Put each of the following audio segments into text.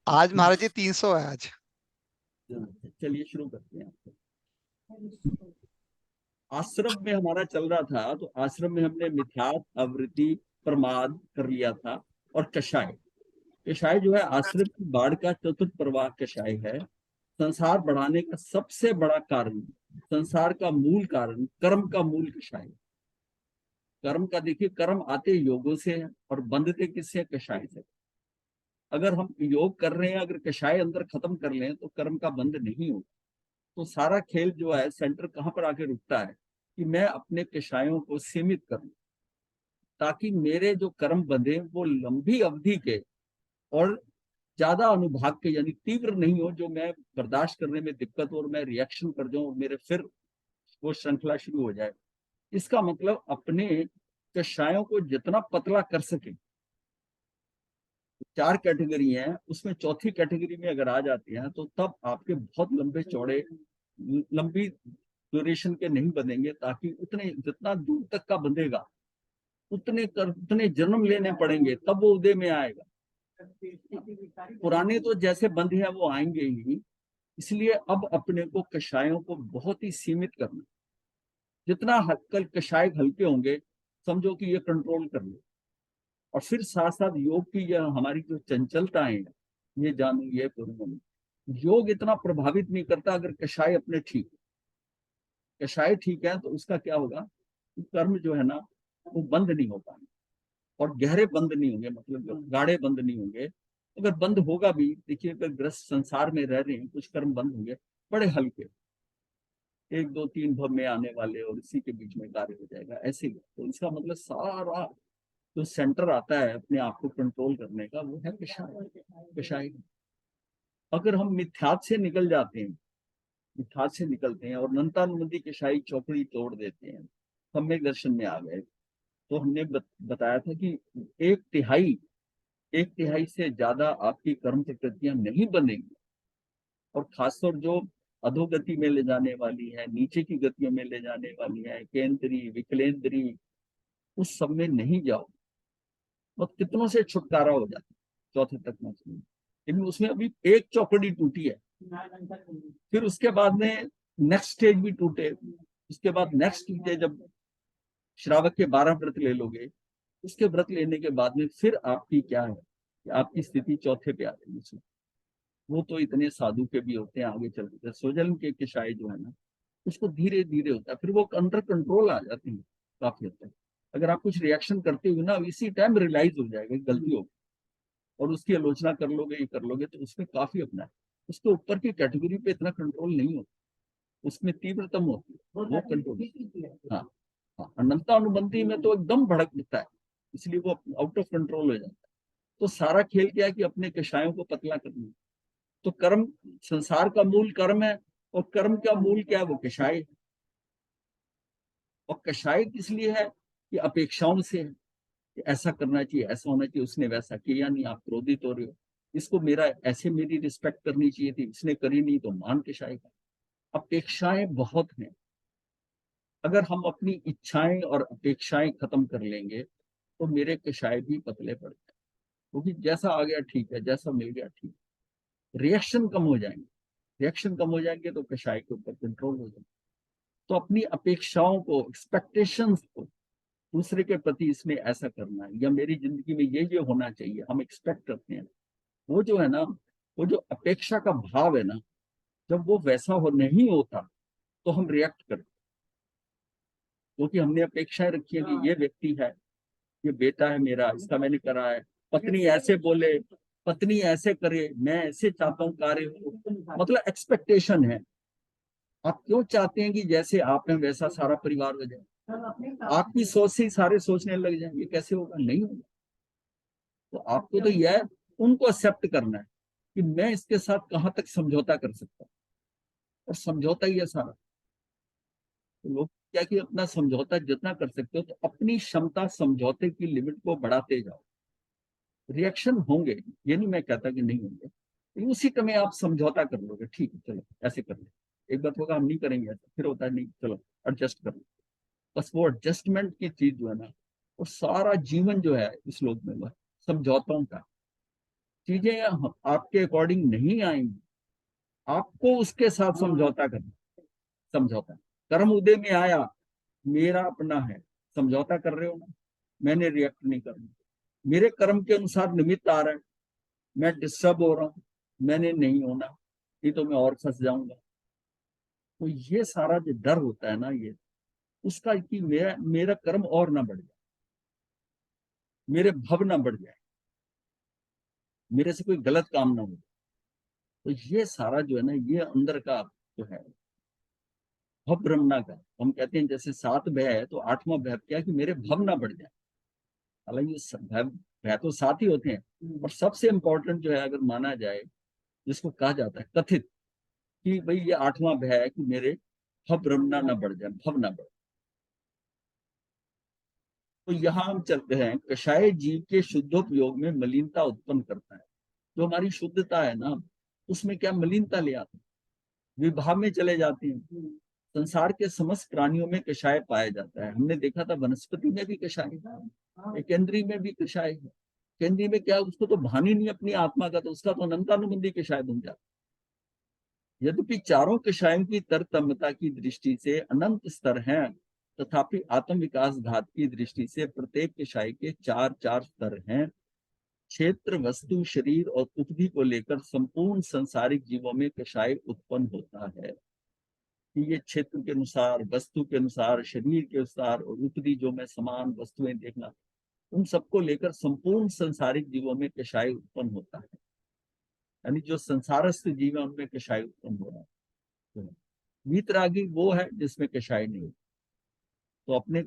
आज महाराज जी 300 है आज। चलिए शुरू करते हैं। आश्रम में हमारा चल रहा था, तो आश्रम में हमने मिथ्यात, आवृत्ति, प्रमाद कर लिया था, और कषाय। कषाय जो है आश्रम की बाढ़ का चतुर्थ प्रवाह कषाय है। संसार बढ़ाने का सबसे बड़ा कारण, संसार का मूल कारण, कर्म का मूल कषाय। कर्म का देखिए, कर्म आते योगों से हैं और बंधते किससे? कषाय से। अगर हम योग कर रहे हैं, अगर कषाय अंदर खत्म कर लें तो कर्म का बंध नहीं होगा। तो सारा खेल जो है सेंटर कहाँ पर आके रुकता है कि मैं अपने कषायों को सीमित करूं, ताकि मेरे जो कर्म बंधे वो लंबी अवधि के और ज्यादा अनुभाग के, यानी तीव्र नहीं हो, जो मैं बर्दाश्त करने में दिक्कत हो और मैं रिएक्शन कर जाऊं और मेरे फिर वो श्रृंखला शुरू हो जाए। इसका मतलब अपने कषायों को जितना पतला कर सके। चार कैटेगरी हैं, उसमें चौथी कैटेगरी में अगर आ जाती हैं तो तब आपके बहुत लंबे चौड़े, लंबी ड्यूरेशन के नहीं बनेंगे, ताकि उतने जितना दूर तक का बंधेगा उतने जन्म लेने पड़ेंगे, तब वो उदय में आएगा। पुराने तो जैसे बंधे हैं वो आएंगे ही। इसलिए अब अपने को कषायों को बहुत ही सीमित करना। जितना कल कषाय हल्के होंगे, समझो कि ये कंट्रोल कर लो। और फिर साथ साथ योग की यह हमारी जो चंचलताएं हैं, ये जानू ये करूँ, योग इतना प्रभावित नहीं करता अगर कषाय अपने ठीक। कषाय ठीक है तो उसका क्या होगा, कर्म जो है ना वो बंद नहीं हो पाएंगे, और गहरे बंद नहीं होंगे, मतलब गाढ़े बंद नहीं होंगे। अगर बंद होगा भी, देखिए अगर ग्रस्त संसार में रह रहे हैं, कुछ कर्म बंद होंगे बड़े हल्के, एक दो तीन भव में आने वाले, और इसी के बीच में कार्य हो जाएगा ऐसे। तो इसका मतलब सारा जो सेंटर आता है अपने आप को कंट्रोल करने का, वो है कषाय। कषाय अगर हम मिथ्यात से निकल जाते हैं, मिथ्यात से निकलते हैं और नंतानुबंधी कषाई चौकड़ी तोड़ देते हैं, सम्यक दर्शन में आ गए, तो हमने बताया था कि एक तिहाई, एक तिहाई से ज्यादा आपकी कर्म प्रकृतियां नहीं बनेंगी। और खासतौर जो अधोगति में ले जाने वाली है, नीचे की गतियों में ले जाने वाली है, केंद्री, विकलेंद्री, उस सब में नहीं जाओ, और कितनों से छुटकारा हो जाता है चौथे तक पहुंचने में। लेकिन उसमें अभी एक चौकड़ी टूटी है, फिर उसके बाद में नेक्स्ट स्टेज भी टूटे, उसके बाद नेक्स्ट टूटे। जब श्रावक के 12 व्रत ले लोगे, उसके व्रत लेने के बाद में फिर आपकी क्या है कि आपकी स्थिति चौथे पे आ जाएगी। वो तो इतने साधु के भी होते हैं आगे चलते, स्वजन के किशाई जो है ना, उसको धीरे धीरे होता है, फिर वो अंडर कंट्रोल आ जाती है काफी हद तक। अगर आप कुछ रिएक्शन करते हुए ना, इसी टाइम रियलाइज हो जाएगा गलती होगी, और उसकी आलोचना कर लोगे, ये कर लोगे, तो उसमें काफी अपना है। उसके ऊपर की कैटेगरी पे इतना कंट्रोल नहीं होता, उसमें तीव्रतम होती है वो कंट्रोल। हाँ हाँ, अनंता अनुबंधी में तो एकदम भड़क दिखता है, इसलिए वो आउट ऑफ कंट्रोल हो जाता है। तो सारा खेल क्या है कि अपने कषायों को पतला करना। तो कर्म, संसार का मूल कर्म है, और कर्म का मूल क्या है? वो कषाय। और कषाय किस लिए है? कि अपेक्षाओं से है कि ऐसा करना चाहिए, ऐसा होना चाहिए, उसने वैसा किया नहीं, आप क्रोधित हो रहे हो, इसको मेरा ऐसे, मेरी रिस्पेक्ट करनी चाहिए थी, इसने करी नहीं, तो मान कषाय का। अपेक्षाएं बहुत हैं। अगर हम अपनी इच्छाएं और अपेक्षाएं खत्म कर लेंगे तो मेरे कषाय भी पतले पड़ जाए, क्योंकि जैसा आ गया ठीक है, जैसा मिल गया ठीक। रिएक्शन कम हो जाएंगे, रिएक्शन कम हो जाएंगे तो कषाय के ऊपर कंट्रोल हो जाएगा। तो अपनी अपेक्षाओं को, एक्सपेक्टेशंस को, दूसरे के प्रति इसमें ऐसा करना है, या मेरी जिंदगी में ये होना चाहिए, हम एक्सपेक्ट करते हैं, वो जो है ना, वो जो अपेक्षा का भाव है ना, जब वो वैसा हो नहीं होता तो हम रिएक्ट करते हैं। क्योंकि हमने अपेक्षाएं रखी है कि ये व्यक्ति है, ये बेटा है मेरा, इसका मैंने करा है, पत्नी ऐसे बोले, पत्नी ऐसे करे, मैं ऐसे चाहता हूँ कार्य हो, मतलब एक्सपेक्टेशन है। आप क्यों चाहते हैं कि जैसे आप हैं वैसा सारा परिवार हो जाए? आपकी सोच से ही सारे सोचने लग जाएंगे, कैसे होगा? नहीं होगा। तो आपको तो यह उनको एक्सेप्ट करना है कि मैं इसके साथ कहाँ तक समझौता कर सकता हूँ, और समझौता ही है सारा। तो लोग क्या कि अपना समझौता जितना कर सकते हो, तो अपनी क्षमता समझौते की लिमिट को बढ़ाते जाओ। रिएक्शन होंगे, ये नहीं मैं कहता कि नहीं होंगे, लेकिन उसी समय आप समझौता कर लोगे, ठीक है चलो ऐसे कर ले। एक बात होगा हम नहीं करेंगे ऐसा, फिर होता है नहीं चलो एडजस्ट कर लो। बस वो एडजस्टमेंट की चीज जो है ना, वो सारा जीवन जो है इस लोक में, समझौतों का। चीजें आपके अकॉर्डिंग नहीं आएंगी, आपको उसके साथ समझौता करना। समझौता, कर्म उदय में आया, मेरा अपना है, समझौता कर रहे हो ना, मैंने रिएक्ट नहीं करना। मेरे कर्म के अनुसार निमित्त आ रहा है, मैं डिस्टर्ब हो रहा हूँ, मैंने नहीं होना, नहीं तो मैं और फंस जाऊंगा। तो ये सारा जो डर होता है ना, ये उसका कि मेरा मेरा कर्म और ना बढ़ जाए, मेरे भव ना बढ़ जाए, मेरे से कोई गलत काम ना हो। तो ये सारा जो है ना, ये अंदर का जो है भव भ्रम ना कर। हम कहते हैं जैसे 7 भय है, तो 8वां भय क्या है कि मेरे भव ना बढ़ जाए। हालांकि भय भय तो 7 ही होते हैं, और सबसे इंपॉर्टेंट जो है अगर माना जाए, जिसको कहा जाता है कथित, कि भाई ये 8वां भय है कि मेरे भव भ्रम ना बढ़ जाए, भव ना बढ़े। तो यहाँ हम चलते हैं, कषाय जीव के शुद्धोपयोग में मलिनता उत्पन्न करता है। जो हमारी शुद्धता है ना, उसमें क्या मलिनता ले आते हैं, विभाव में चले जाते हैं। संसार के समस्त प्राणियों में कषाय पाया जाता है। हमने देखा था वनस्पति में भी कषाय है, केंद्रीय में भी कषाय है। केंद्रीय में क्या, उसको तो भान ही नहीं अपनी आत्मा का, तो उसका तो अनंतानुबंधी कषाय बन जाता। यद्यपि चारों कषायों की तरतम्यता की दृष्टि से अनंत स्तर हैं, तथापि आत्म विकास घात की दृष्टि से प्रत्येक कषाय के 4 स्तर हैं। क्षेत्र, वस्तु, शरीर और उपधि को लेकर संपूर्ण संसारिक जीवों में कषाय उत्पन्न होता है। कि ये क्षेत्र के अनुसार, वस्तु के अनुसार, शरीर के अनुसार और उपधि जो मैं समान वस्तुएं देखना, उन सबको लेकर संपूर्ण संसारिक जीवों में कषाय उत्पन्न होता है। यानी जो संसारस्थ जीव है उनमें कषाय उत्पन्न हो रहा है। वीतरागी वो है जिसमें कषाय नहीं। तो अपने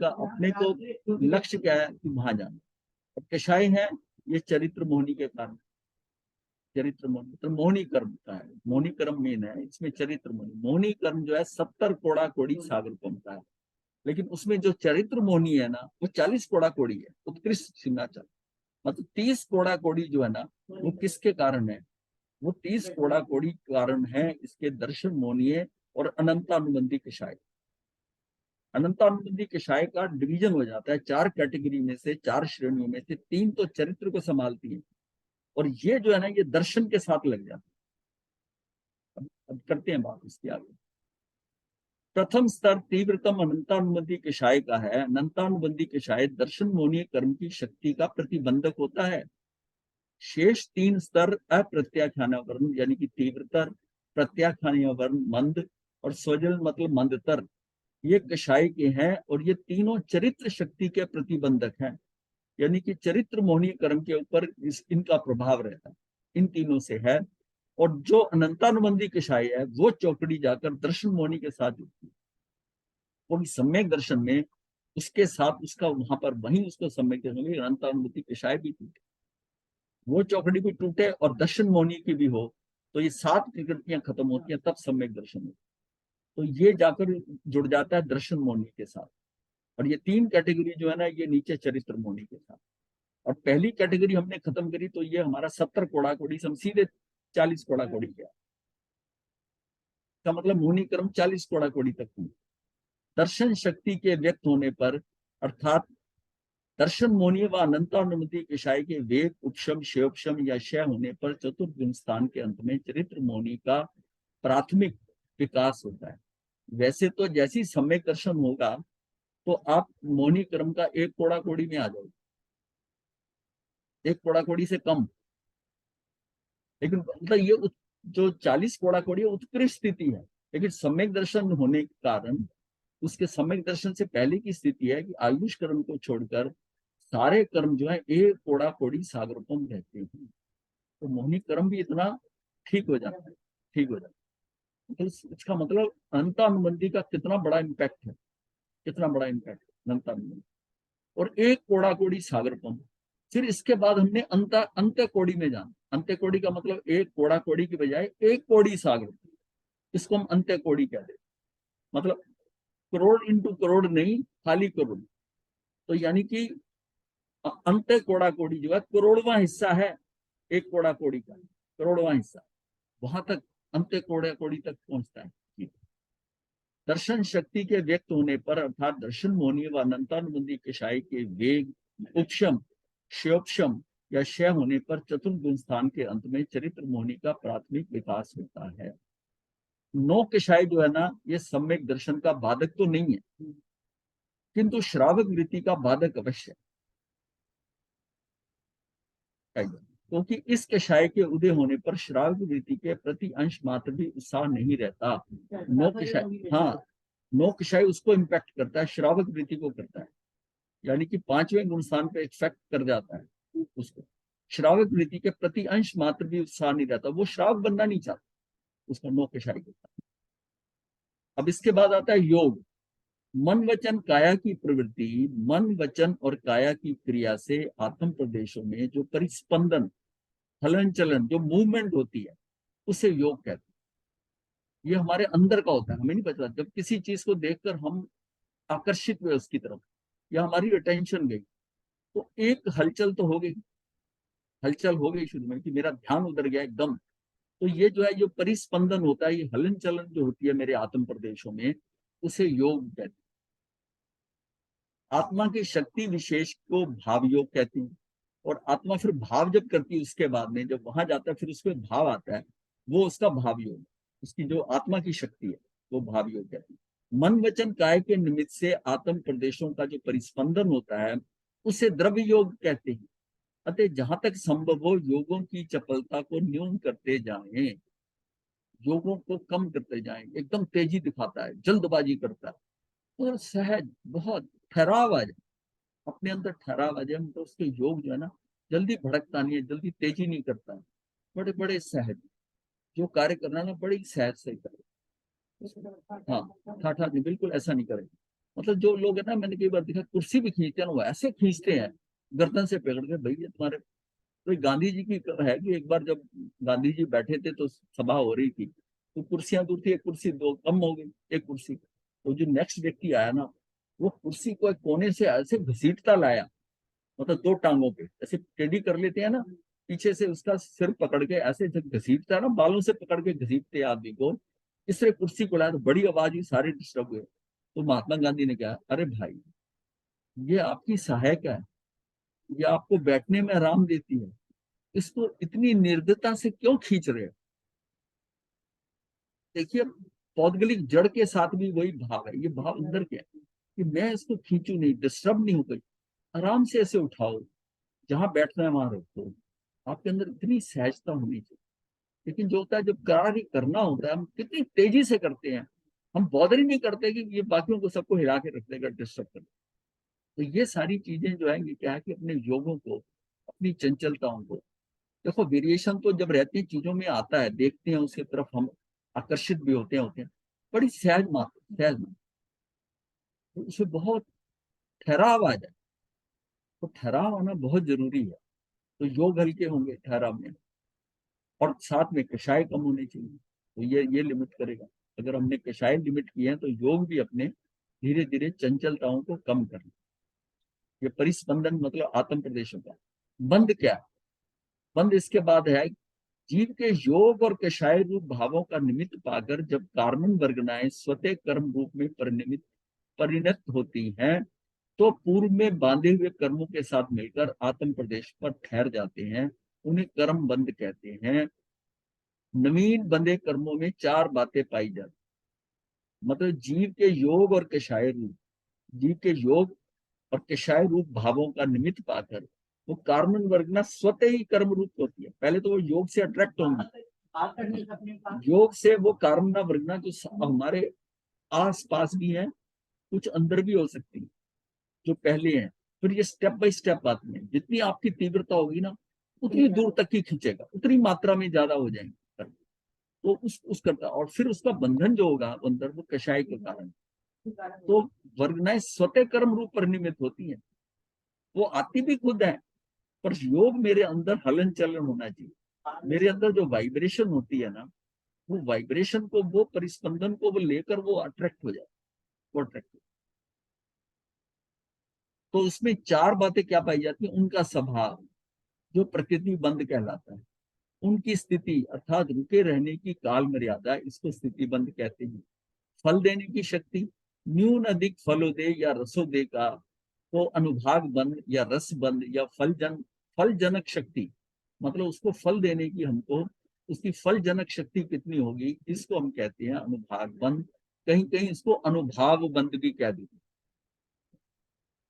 को लक्ष्य क्या है कि वहां जाना। और कषाय है ये चरित्र मोहनी के कारण। चरित्र मोहनी तो मोहनी कर्म का है, मोहनी कर्म मेन है इसमें। चरित्र मोहनी, मोहनी कर्म जो है 70 कोड़ा कोड़ी सागर पंपता है, लेकिन उसमें जो चरित्र मोहनी है ना, वो 40 कोड़ा कोड़ी है, उत्कृष्ट सिंहाचल। मतलब 30 कोड़ा कोड़ी जो है ना, वो किसके कारण है? वो 30 कोड़ा कोड़ी कारण है इसके दर्शन मोहनीय और अनंतानुबंधी कषाय। अनंतानुबंधी कषाय का डिवीजन हो जाता है 4 कैटेगरी में से, 4 श्रेणियों में से 3 तो चरित्र को संभालती है, और ये जो है ना, ये दर्शन के साथ लग जाता है। अब करते हैं बात इसके आगे। प्रथम स्तर तीव्रतम अनंतानुबंधी कषाय का है। अनंतानुबंधी कषाय दर्शन मोहनीय कर्म की शक्ति का प्रतिबंधक होता है। शेष 3 स्तर अप्रत्याख्यान वर्ण यानी कि तीव्रतर, प्रत्याख्यान वर्ण मंद और स्वजल मतलब मंदतर, ये कषाय के हैं, और ये तीनों चरित्र शक्ति के प्रतिबंधक हैं। यानी कि चरित्र मोहनीय कर्म के ऊपर इनका प्रभाव रहता है, इन तीनों से है। और जो अनंतानुबंधी कषाय है, वो चौकड़ी जाकर दर्शन मोहनी के साथ जुड़ती है। वो भी सम्यक दर्शन में उसके साथ उसका वहां पर वहीं उसको सम्यक दर्शन में अनंतानुबंधी कषाय भी टूटे, वो चौकड़ी भी टूटे और दर्शन मोहनी की भी हो, तो ये 7 प्रकृतियां खत्म होती हैं, तब सम्यक दर्शन होता है। तो ये जाकर जुड़ जाता है दर्शन मोहनी के साथ। और ये 3 कैटेगरी जो है ना, ये नीचे चरित्र मोहनी के साथ। और पहली कैटेगरी हमने खत्म करी, तो ये हमारा 70 कोड़ा कोड़ी से हम सीधे 40 कोड़ा कोड़ी गया। का मतलब मोहनी कर्म 40 कोड़ा कोड़ी तक हुई। दर्शन शक्ति के व्यक्त होने पर, अर्थात दर्शन मोहनीय व अनंतानुमति कषाय के वेग, उपशम, शेयोपशम या क्षय होने पर चतुर्थ स्थान के अंत में चरित्र मोहनी का प्राथमिक विकास होता है। वैसे तो जैसी सम्यक दर्शन होगा, तो आप मोहनी कर्म का 1 कोड़ा कोड़ी में आ जाओगे, 1 कोड़ा कोड़ी से कम। लेकिन मतलब ये जो 40 कोड़ा कोड़ी है उत्कृष्ट स्थिति है, लेकिन सम्यक दर्शन होने के कारण उसके सम्यक दर्शन से पहले की स्थिति है कि आयुष कर्म को छोड़कर सारे कर्म जो है 1 कोड़ा कोड़ी सागरोपम रहते हैं। तो मोहिनी कर्म भी इतना ठीक हो जाता है, ठीक हो जाता है। तो इसका मतलब अंतानुबंधी का कितना बड़ा इम्पैक्ट है, कितना बड़ा इम्पैक्ट है अंतानुबंधी। और 1 कोड़ा कोड़ी सागरपम। फिर इसके बाद हमने अंत्य कोड़ी में जाना। अंत्य कोड़ी का मतलब 1 कोड़ा कोड़ी की बजाय 1 कोड़ी सागर, इसको हम अंत्य कोड़ी कहते हैं। मतलब करोड़ इंटू करोड़ नहीं, खाली करोड़। तो यानी कि अंत्य कोड़ा कोड़ी जो है करोड़वा हिस्सा है 1 कोड़ा कोड़ी का, करोड़वा हिस्सा वहां तक अंत्य कोड़ा कोड़ी तक पहुंचता है। दर्शन शक्ति के व्यक्त होने पर, अर्थात दर्शन मोहनीय व अनंतानुबंधी कषाय के वेग, उपशम, क्षयोपशम या क्षय होने पर चतुर्गुण स्थान के अंत में चरित्र मोहनी का प्राथमिक विकास होता है। नौ कषाय जो है ना, ये सम्यक दर्शन का बाधक तो नहीं है, किंतु श्रावक वृत्ति का बाधक अवश्य है, क्योंकि इस कषाय के उदय होने पर श्रावक वृत्ति के प्रति अंश मात्र भी उत्साह नहीं रहता। नौ कषाय, हाँ, नौ कषाय उसको इम्पैक्ट करता है, श्रावक वृत्ति को करता है, यानी कि पांचवें गुण स्थान पे इफेक्ट कर जाता है उसको। श्रावक वृत्ति के प्रति अंश मात्र भी उत्साह नहीं रहता, वो श्रावक बनना नहीं चाहता, उसका नौ कषाय होता है। अब इसके बाद आता है योग। मन वचन काया की प्रवृत्ति, मन वचन और काया की क्रिया से आत्म प्रदेशों में जो परिस्पंदन, हलन चलन, जो मूवमेंट होती है, उसे योग कहते हैं। ये हमारे अंदर का होता है, हमें नहीं पता। जब किसी चीज को देखकर हम आकर्षित हुए उसकी तरफ, या हमारी अटेंशन गई, तो एक हलचल तो हो गई, हलचल हो गई शुरू में कि मेरा ध्यान उधर गया एकदम। तो ये जो है, जो परिस्पंदन होता है, ये हलन चलन जो होती है मेरे आत्म प्रदेशों में, उसे योग कहते हैं। आत्मा की शक्ति विशेष को भाव योग कहती है। और आत्मा फिर भाव जब करती है, उसके बाद में जब वहां जाता है, फिर उसमें भाव आता है, वो उसका भाव योग, उसकी जो आत्मा की शक्ति है, वो भाव योग कहती है। मन वचन काय के निमित्त से आत्म प्रदेशों का जो परिस्पंदन होता है, उसे द्रव्य योग कहते हैं। अतः जहां तक संभव हो, योगों की चपलता को न्यून करते जाएं, योगों को कम करते जाएं। एकदम तेजी दिखाता है, जल्दबाजी करता है, और सहज, बहुत ठहराव आ जाए, अपने अंदर ठहराव आ जाए, तो उसके योग जो है ना, जल्दी भड़कता नहीं है, जल्दी तेजी नहीं करता है, बड़े बड़े सहज, जो कार्य करना ना, बड़ी सहज से करे। हाँ, ठाठा नहीं, बिल्कुल ऐसा नहीं करे। मतलब जो लोग है ना, मैंने कई बार देखा, कुर्सी भी खींचते हैं, वो ऐसे खींचते हैं गर्दन से पकड़ के, भैया तुम्हारे। तो गांधी जी की है कि एक बार जब गांधी जी बैठे थे, तो सभा हो रही थी, तो कुर्सियां दूर थी, एक कुर्सी दो कम हो गई, एक कुर्सी। तो जो नेक्स्ट व्यक्ति आया ना, वो कुर्सी को एक कोने से ऐसे घसीटता लाया, मतलब दो टांगों पे ऐसे टेढ़ी कर लेते हैं ना, पीछे से उसका सिर पकड़ के ऐसे जब घसीटता है ना, बालों से पकड़ के घसीटते आदमी को, इससे कुर्सी को लाया, तो बड़ी आवाज हुई, सारे डिस्टर्ब हुए। तो महात्मा गांधी ने कहा, अरे भाई, ये आपकी सहायक है, ये आपको बैठने में आराम देती है, इसको इतनी निर्दयता से क्यों खींच रहे हो? देखिए, पौद्गलिक जड़ के साथ भी वही भाव है, ये भाव अंदर क्या है कि मैं इसको खींचू नहीं, डिस्टर्ब नहीं हो गई, आराम से ऐसे उठाओ, जहां बैठना है वहां रखो। आपके अंदर इतनी सहजता होनी चाहिए। लेकिन जो होता है, जब कार्य करना होता है, हम कितनी तेजी से करते हैं, हम बॉदर ही नहीं करते कि ये बाकियों को सबको हिला के रख देगा, डिस्टर्ब कर। तो ये सारी चीजें जो है, ये क्या है कि अपने योगों को, अपनी चंचलताओं को, देखो, वेरिएशन तो जब रहती चीजों में आता है, देखते हैं उसकी तरफ हम आकर्षित भी होते हैं, बड़ी सहज मात्र, सहज मात्र, तो उसमें बहुत ठहराव आ जाए। तो ठहराव आना बहुत जरूरी है। तो योग हल्के होंगे ठहराव में, और साथ में कषाय कम होने चाहिए, तो ये लिमिट करेगा। अगर हमने कषाय लिमिट किए हैं, तो योग भी अपने धीरे धीरे चंचलताओं को कम करना। ये परिस्पंदन मतलब आत्म प्रदेशों का बंद क्या है? बंद इसके बाद है, जीव के योग और कषाय रूप भावों का निमित्त पाकर जब कार्बन वर्गनाएं स्वतः कर्म रूप में परिणत होती हैं, तो पूर्व में बांधे हुए कर्मों के साथ मिलकर आत्म प्रदेश पर ठहर जाते हैं। उन्हें कर्म बंद कहते हैं। नवीन बंधे कर्मों में चार बातें पाई जाती, मतलब जीव के योग और कषाय रूप, जीव के योग और कषाय रूप भावों का निमित्त पाकर वो कार्बन वर्गना स्वतः ही कर्म रूप होती है। पहले तो वो योग से अट्रैक्ट होंगी, योग से वो कार्बन वर्गना जो हमारे आस पास भी है, कुछ अंदर भी हो सकती है, जो पहले हैं। फिर ये स्टेप बाय स्टेप आती है, जितनी आपकी तीव्रता होगी ना, उतनी दूर तक ही खींचेगा, उतनी मात्रा में ज्यादा हो जाएंगे। तो उस करता, और फिर उसका बंधन जो होगा अंदर, वो कषाय के कारण। तो वर्गनाएं स्वतः कर्म रूप परिनिमित होती है, वो आती भी खुद है, पर योग मेरे अंदर हलन चलन होना चाहिए। मेरे अंदर जो वाइब्रेशन होती है ना, वो वाइब्रेशन को, वो परिस्पंदन को वो लेकर वो अट्रैक्ट हो जाए, वो अट्रैक्ट। तो उसमें चार बातें क्या पाई जाती है? उनका स्वभाव, जो प्रकृति बंद कहलाता है, उनकी स्थिति अर्थात रुके रहने की काल मर्यादा, इसको स्थिति बंद कहते हैं। फल देने की शक्ति, न्यून अधिक फलोदय या रसोदय का, तो अनुभाग बंद या रस बंद या फल जनक शक्ति, मतलब उसको फल देने की हमको उसकी फल जनक शक्ति कितनी होगी, इसको हम कहते हैं अनुभाग बंध। कहीं कहीं इसको अनुभाव बंध भी कह देते हैं।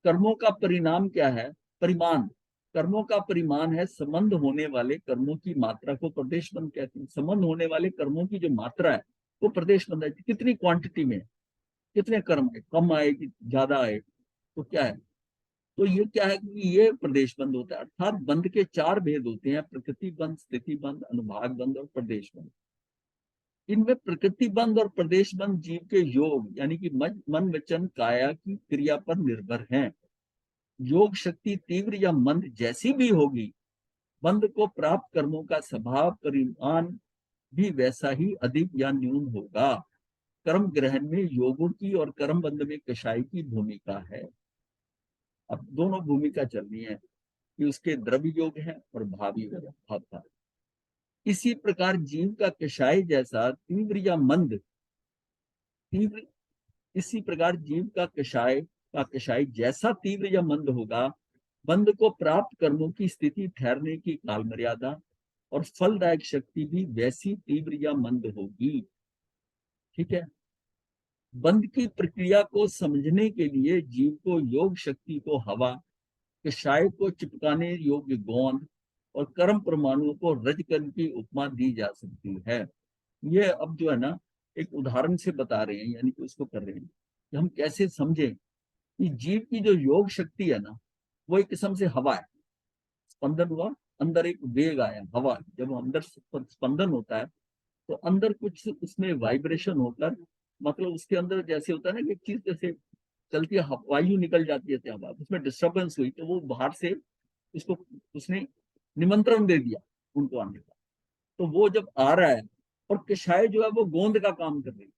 कर्मों का परिणाम क्या है? परिमाण। कर्मों का परिमाण है संबंध होने वाले कर्मों की मात्रा को प्रदेश बंध कहते हैं। संबंध होने वाले कर्मों की जो मात्रा है वो प्रदेश बंध है। कितनी क्वांटिटी में, कितने कर्म है, कम आए कि ज्यादा आए, तो क्या है, तो ये क्या है कि ये प्रदेश बंध होता है। अर्थात बंध के चार भेद होते हैं: प्रकृति बंध, स्थिति बंध, अनुभाग बंध और प्रदेश बंध। इनमें प्रकृति बंध और प्रदेश बंध जीव के योग यानी कि मन वचन काया की क्रिया पर निर्भर हैं। योग शक्ति तीव्र या मंद जैसी भी होगी, बंध को प्राप्त कर्मों का स्वभाव परिमाण भी वैसा ही अधिक या न्यून होगा। कर्म ग्रहण में योगों की और कर्म बंध में कषाय की भूमिका है। अब दोनों भूमिका चल रही है कि उसके द्रव्य योग है और भावी योग है, भाव का। इसी प्रकार जीव का कषाय जैसा तीव्र या मंद तीव्र इसी प्रकार जीव का कषाय जैसा तीव्र या मंद होगा, बंध को प्राप्त कर्मों की स्थिति ठहरने की काल मर्यादा और फलदायक शक्ति भी वैसी तीव्र या मंद होगी। ठीक है। बंध की प्रक्रिया को समझने के लिए जीव को योग शक्ति को हवा, कषाय को चिपकाने योग्य गोंद और कर्म परमाणुओं को रजकण की उपमा दी जा सकती है। ये अब जो है ना एक उदाहरण से बता रहे हैं, यानी कि उसको कर रहे हैं कि हम कैसे समझें कि जीव की जो योग शक्ति है ना, वो एक किस्म से हवा है। स्पंदन हुआ, अंदर एक वेग आया, हवा जब अंदर स्पंदन होता है तो अंदर कुछ उसमें वाइब्रेशन होकर, मतलब उसके अंदर जैसे होता है ना कि एक चीज जैसे चलती है, वायु निकल जाती है हवा, उसमें डिस्टर्बेंस हुई तो वो बाहर से उसको उसने निमंत्रण दे दिया उनको आने का। तो वो जब आ रहा है, और कषाय जो है वो गोंद का काम कर रही है,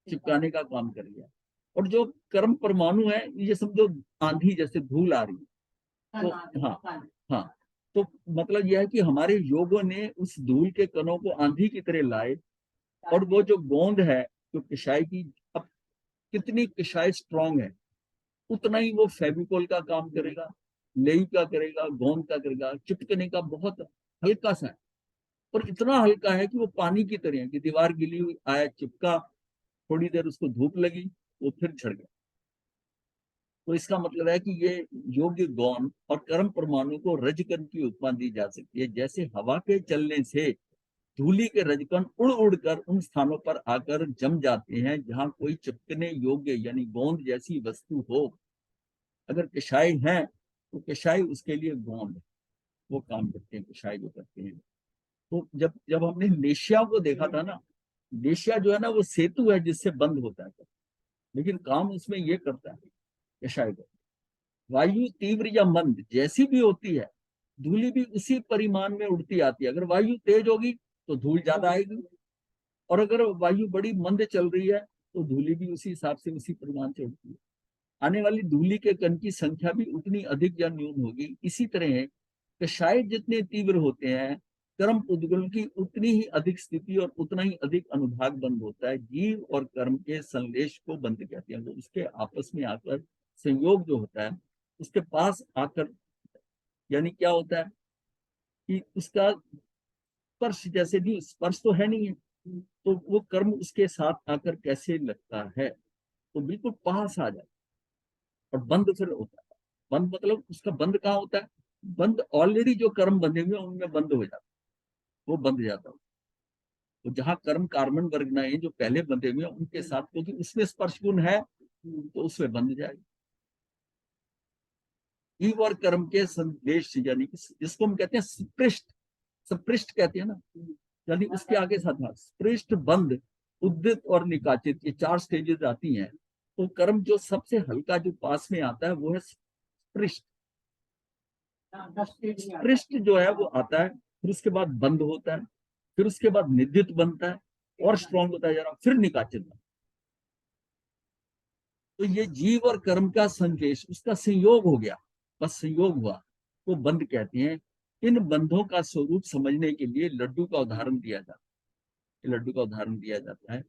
चिपकाने का काम कर रही है। और जो कर्म परमाणु है, ये समझो आंधी जैसे धूल आ रही है, तो हाँ हाँ, तो मतलब यह है कि हमारे योगों ने उस धूल के कणों को आंधी की तरह लाए। और वो जो गोंद है, जो कषाय की, अब कितनी कषाय स्ट्रांग है, उतना ही वो फेविकोल का काम करेगा, लेई का करेगा, गोंद का करेगा। चिपकने का बहुत हल्का सा है, और इतना हल्का है कि वो पानी की तरह है कि दीवार गिली हुई, आया चिपका, थोड़ी देर उसको धूप लगी, वो फिर झड़ गया। तो इसका मतलब है कि ये योग्य गौण और कर्म परमाणु को रजकण की उपमा दी जा सकती है। जैसे हवा के चलने से धूलि के रजकण उड़ उड़कर उन स्थानों पर आकर जम जाते हैं जहां कोई चिपकने योग्य यानी गोंद जैसी वस्तु हो। अगर कषाय है तो कषाय उसके लिए गोंद, वो काम करते हैं, कषाय जो करते हैं। तो जब जब हमने नेशिया को देखा था ना, नेशिया जो है ना वो सेतु है जिससे बंद होता है, लेकिन काम उसमें ये करता है कषाय को। वायु तीव्र या मंद जैसी भी होती है, धूलि भी उसी परिमाण में उड़ती आती है। अगर वायु तेज होगी तो धूल ज्यादा आएगी, और अगर वायु बड़ी मंद चल रही है तो धूलि भी उसी हिसाब से उसी परिमाण से उड़ती है। आने वाली धूलि के कण की संख्या भी उतनी अधिक या न्यून होगी। इसी तरह कषाय जितने तीव्र होते हैं, कर्म उद्गम की उतनी ही अधिक स्थिति और उतना ही अधिक अनुभाग बंद होता है। जीव और कर्म के संलेश को बंद कहते हैं। वो उसके आपस में आकर संयोग जो होता है, उसके पास आकर, यानी क्या होता है कि उसका स्पर्श, जैसे भी स्पर्श तो है नहीं है, तो वो कर्म उसके साथ आकर कैसे लगता है, तो बिल्कुल पास आ जाए। और बंद फिर होता है, बंद मतलब उसका बंद कहाँ होता है, बंद ऑलरेडी जो कर्म बंधे हुए हैं उनमें बंद हो जाता है, वो बंध जाता है। तो जहां कर्म कार्बन वर्ग नहीं जो पहले बंधे हुए हैं उनके साथ, क्योंकि उसमें स्पर्श गुण है तो उसमें बंध जाएगी। जीव और कर्म के संदेश यानी कि जिसको हम कहते हैं स्पृष्ट, स्पृष्ट कहते हैं ना, यानी उसके आगे साथ स्पृष्ट, बंध, उद्दित और निकाचित, ये चार स्टेजेस आती हैं। तो कर्म जो सबसे हल्का जो पास में आता है वो है स्पृष्ट। स्पृष्ट जो है वो आता है, फिर उसके बाद बंद होता है, फिर उसके बाद निद्युत बनता है और स्ट्रॉन्ग होता है जरा, फिर निकाचित बनता है। तो ये जीव और कर्म का संकेश, उसका संयोग हो गया, बस संयोग हुआ, वो बंद कहते हैं। इन बंधों का स्वरूप समझने के लिए लड्डू का उदाहरण दिया जाता है। लड्डू का उदाहरण दिया जाता है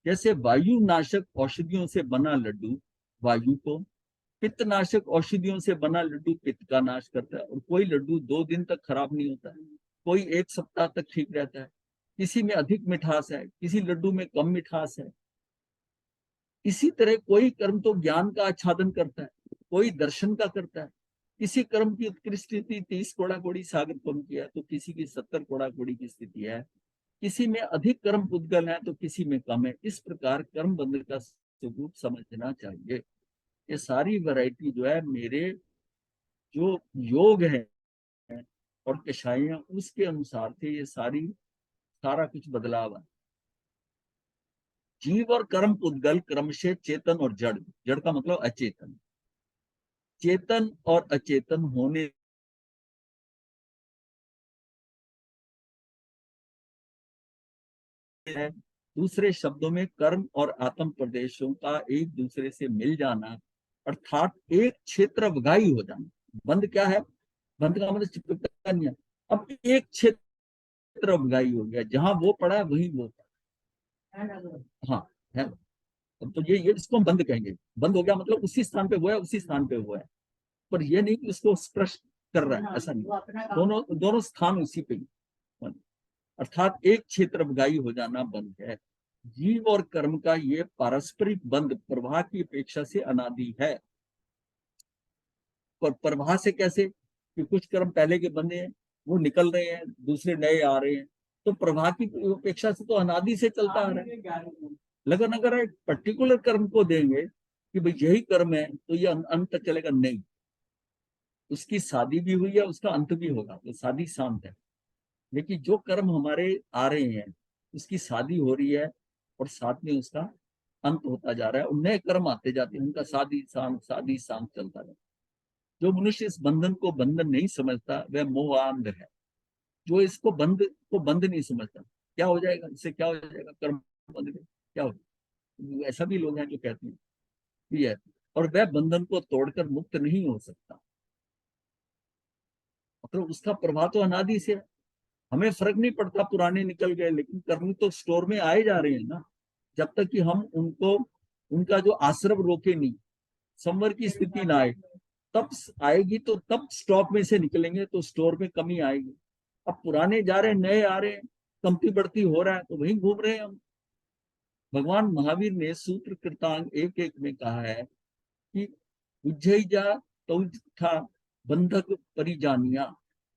जैसे वायु नाशक औषधियों से बना लड्डू वायु को पित्तनाशक औषधियों से बना लड्डू पित्त का नाश करता है, और कोई लड्डू 2 दिन तक खराब नहीं होता है, कोई 1 सप्ताह तक ठीक रहता है। किसी में अधिक मिठास है, किसी लड्डू में कम मिठास है। इसी तरह कोई कर्म तो ज्ञान का आच्छादन करता है, कोई दर्शन का करता है। किसी कर्म की उत्कृष्ट स्थिति 30 कोड़ा कोड़ी सागर पम की है, तो किसी की 70 कोड़ा कोड़ी की स्थिति है। किसी में अधिक कर्म पुद्गल है तो किसी में कम है। इस प्रकार कर्म बंध का स्वरूप समझना चाहिए। ये सारी वैरायटी जो है मेरे जो योग है और कषाइयां, उसके अनुसार से ये सारा कुछ बदलाव है। जीव और कर्म पुद्गल क्रम से चेतन और जड़, जड़ का मतलब अचेतन, चेतन और अचेतन होने है। दूसरे शब्दों में कर्म और आत्म प्रदेशों का एक दूसरे से मिल जाना, अर्थात एक क्षेत्र वगाई हो जाना। बंध क्या है? बंध का मतलब चिपकता नहीं है। अब एक क्षेत्र वगाई हो गया, जहां वो पड़ा है वहीं वो पड़ा। हाँ है। अब तो ये इसको हम बंद कहेंगे। बंद हो गया मतलब उसी स्थान पे वो है, उसी स्थान पे वो है। पर ये नहीं कि उसको स्पर्श कर रहा है, ऐसा नहीं। दोनों दोनों स्थान उसी पे ही, अर्थात एक क्षेत्र वगाई हो जाना बंध है। जीव और कर्म का ये पारस्परिक बंध प्रवाह की अपेक्षा से अनादि है। पर प्रवाह से कैसे? कि कुछ कर्म पहले के बंधे हैं, वो निकल रहे हैं, दूसरे नए आ रहे हैं। तो प्रवाह की अपेक्षा से तो अनादि से चलता आ रहा है। लेकिन अगर एक पर्टिकुलर कर्म को देंगे कि भाई यही कर्म है, तो ये अंत तक चलेगा नहीं। उसकी शादी भी हुई है, उसका अंत भी होगा, तो शादी शांत है। लेकिन जो कर्म हमारे आ रहे हैं, उसकी शादी हो रही है और साथ में उसका अंत होता जा रहा है, और नए कर्म आते जाते हैं, उनका शादी शांत चलता रहता है। जो मनुष्य इस बंधन को बंधन नहीं समझता वह मोहांध है। जो इसको बंध नहीं समझता, क्या हो जाएगा इससे, क्या हो जाएगा कर्म बंध गए, क्या हो जाएगा? ऐसा भी लोग हैं जो कहते हैं ये है। और वह बंधन को तोड़कर मुक्त नहीं हो सकता, मतलब उसका प्रभाव तो अनादि से है। हमें फर्क नहीं पड़ता पुराने निकल गए, लेकिन कर्म तो स्टोर में आए जा रहे हैं ना। जब तक कि हम उनको, उनका जो आश्रम रोके नहीं, संवर की स्थिति ना आए, तब आएगी तो तब स्टॉक में से निकलेंगे तो स्टोर में कमी आएगी। अब पुराने जा रहे हैं, नए आ रहे हैं, कमती बढ़ती हो रहा है, तो वहीं घूम रहे हैं हम। भगवान महावीर ने सूत्र कृतांग 1:1 में कहा है कि उज्जई जा था बंधक परिजानिया।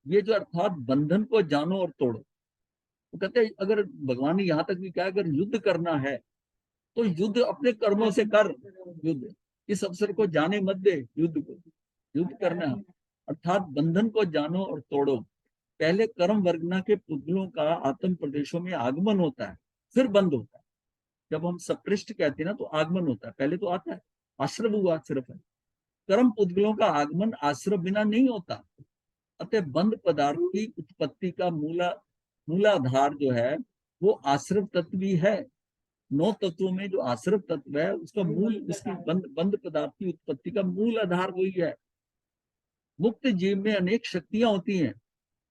ये जो अर्थात बंधन को जानो और तोड़ो। वो कहते हैं अगर भगवान ने यहाँ तक भी कहा, अगर युद्ध करना है तो युद्ध अपने कर्मों से कर। युद्ध इस अवसर को जाने मत दे, युद्ध को, युद्ध करना है। अर्थात बंधन को जानो और तोड़ो। पहले कर्म वर्गना के पुतलों का आत्म प्रदेशों में आगमन होता है, फिर बंद होता है। जब हम सपृष्ट कहते हैं ना, तो आगमन होता है, पहले तो आता है, आश्रम हुआ सिर्फ है। कर्म पुद्गलों का आगमन आश्रम बिना नहीं होता। अतः बंध पदार्थ की उत्पत्ति का मूलाधार जो है वो आश्रव तत्व ही है। 9 तत्वों में जो आश्रव तत्व है उसका मूल, उसकी बंध पदार्थ की उत्पत्ति का मूल आधार वही है। मुक्त जीव में अनेक शक्तियां होती हैं,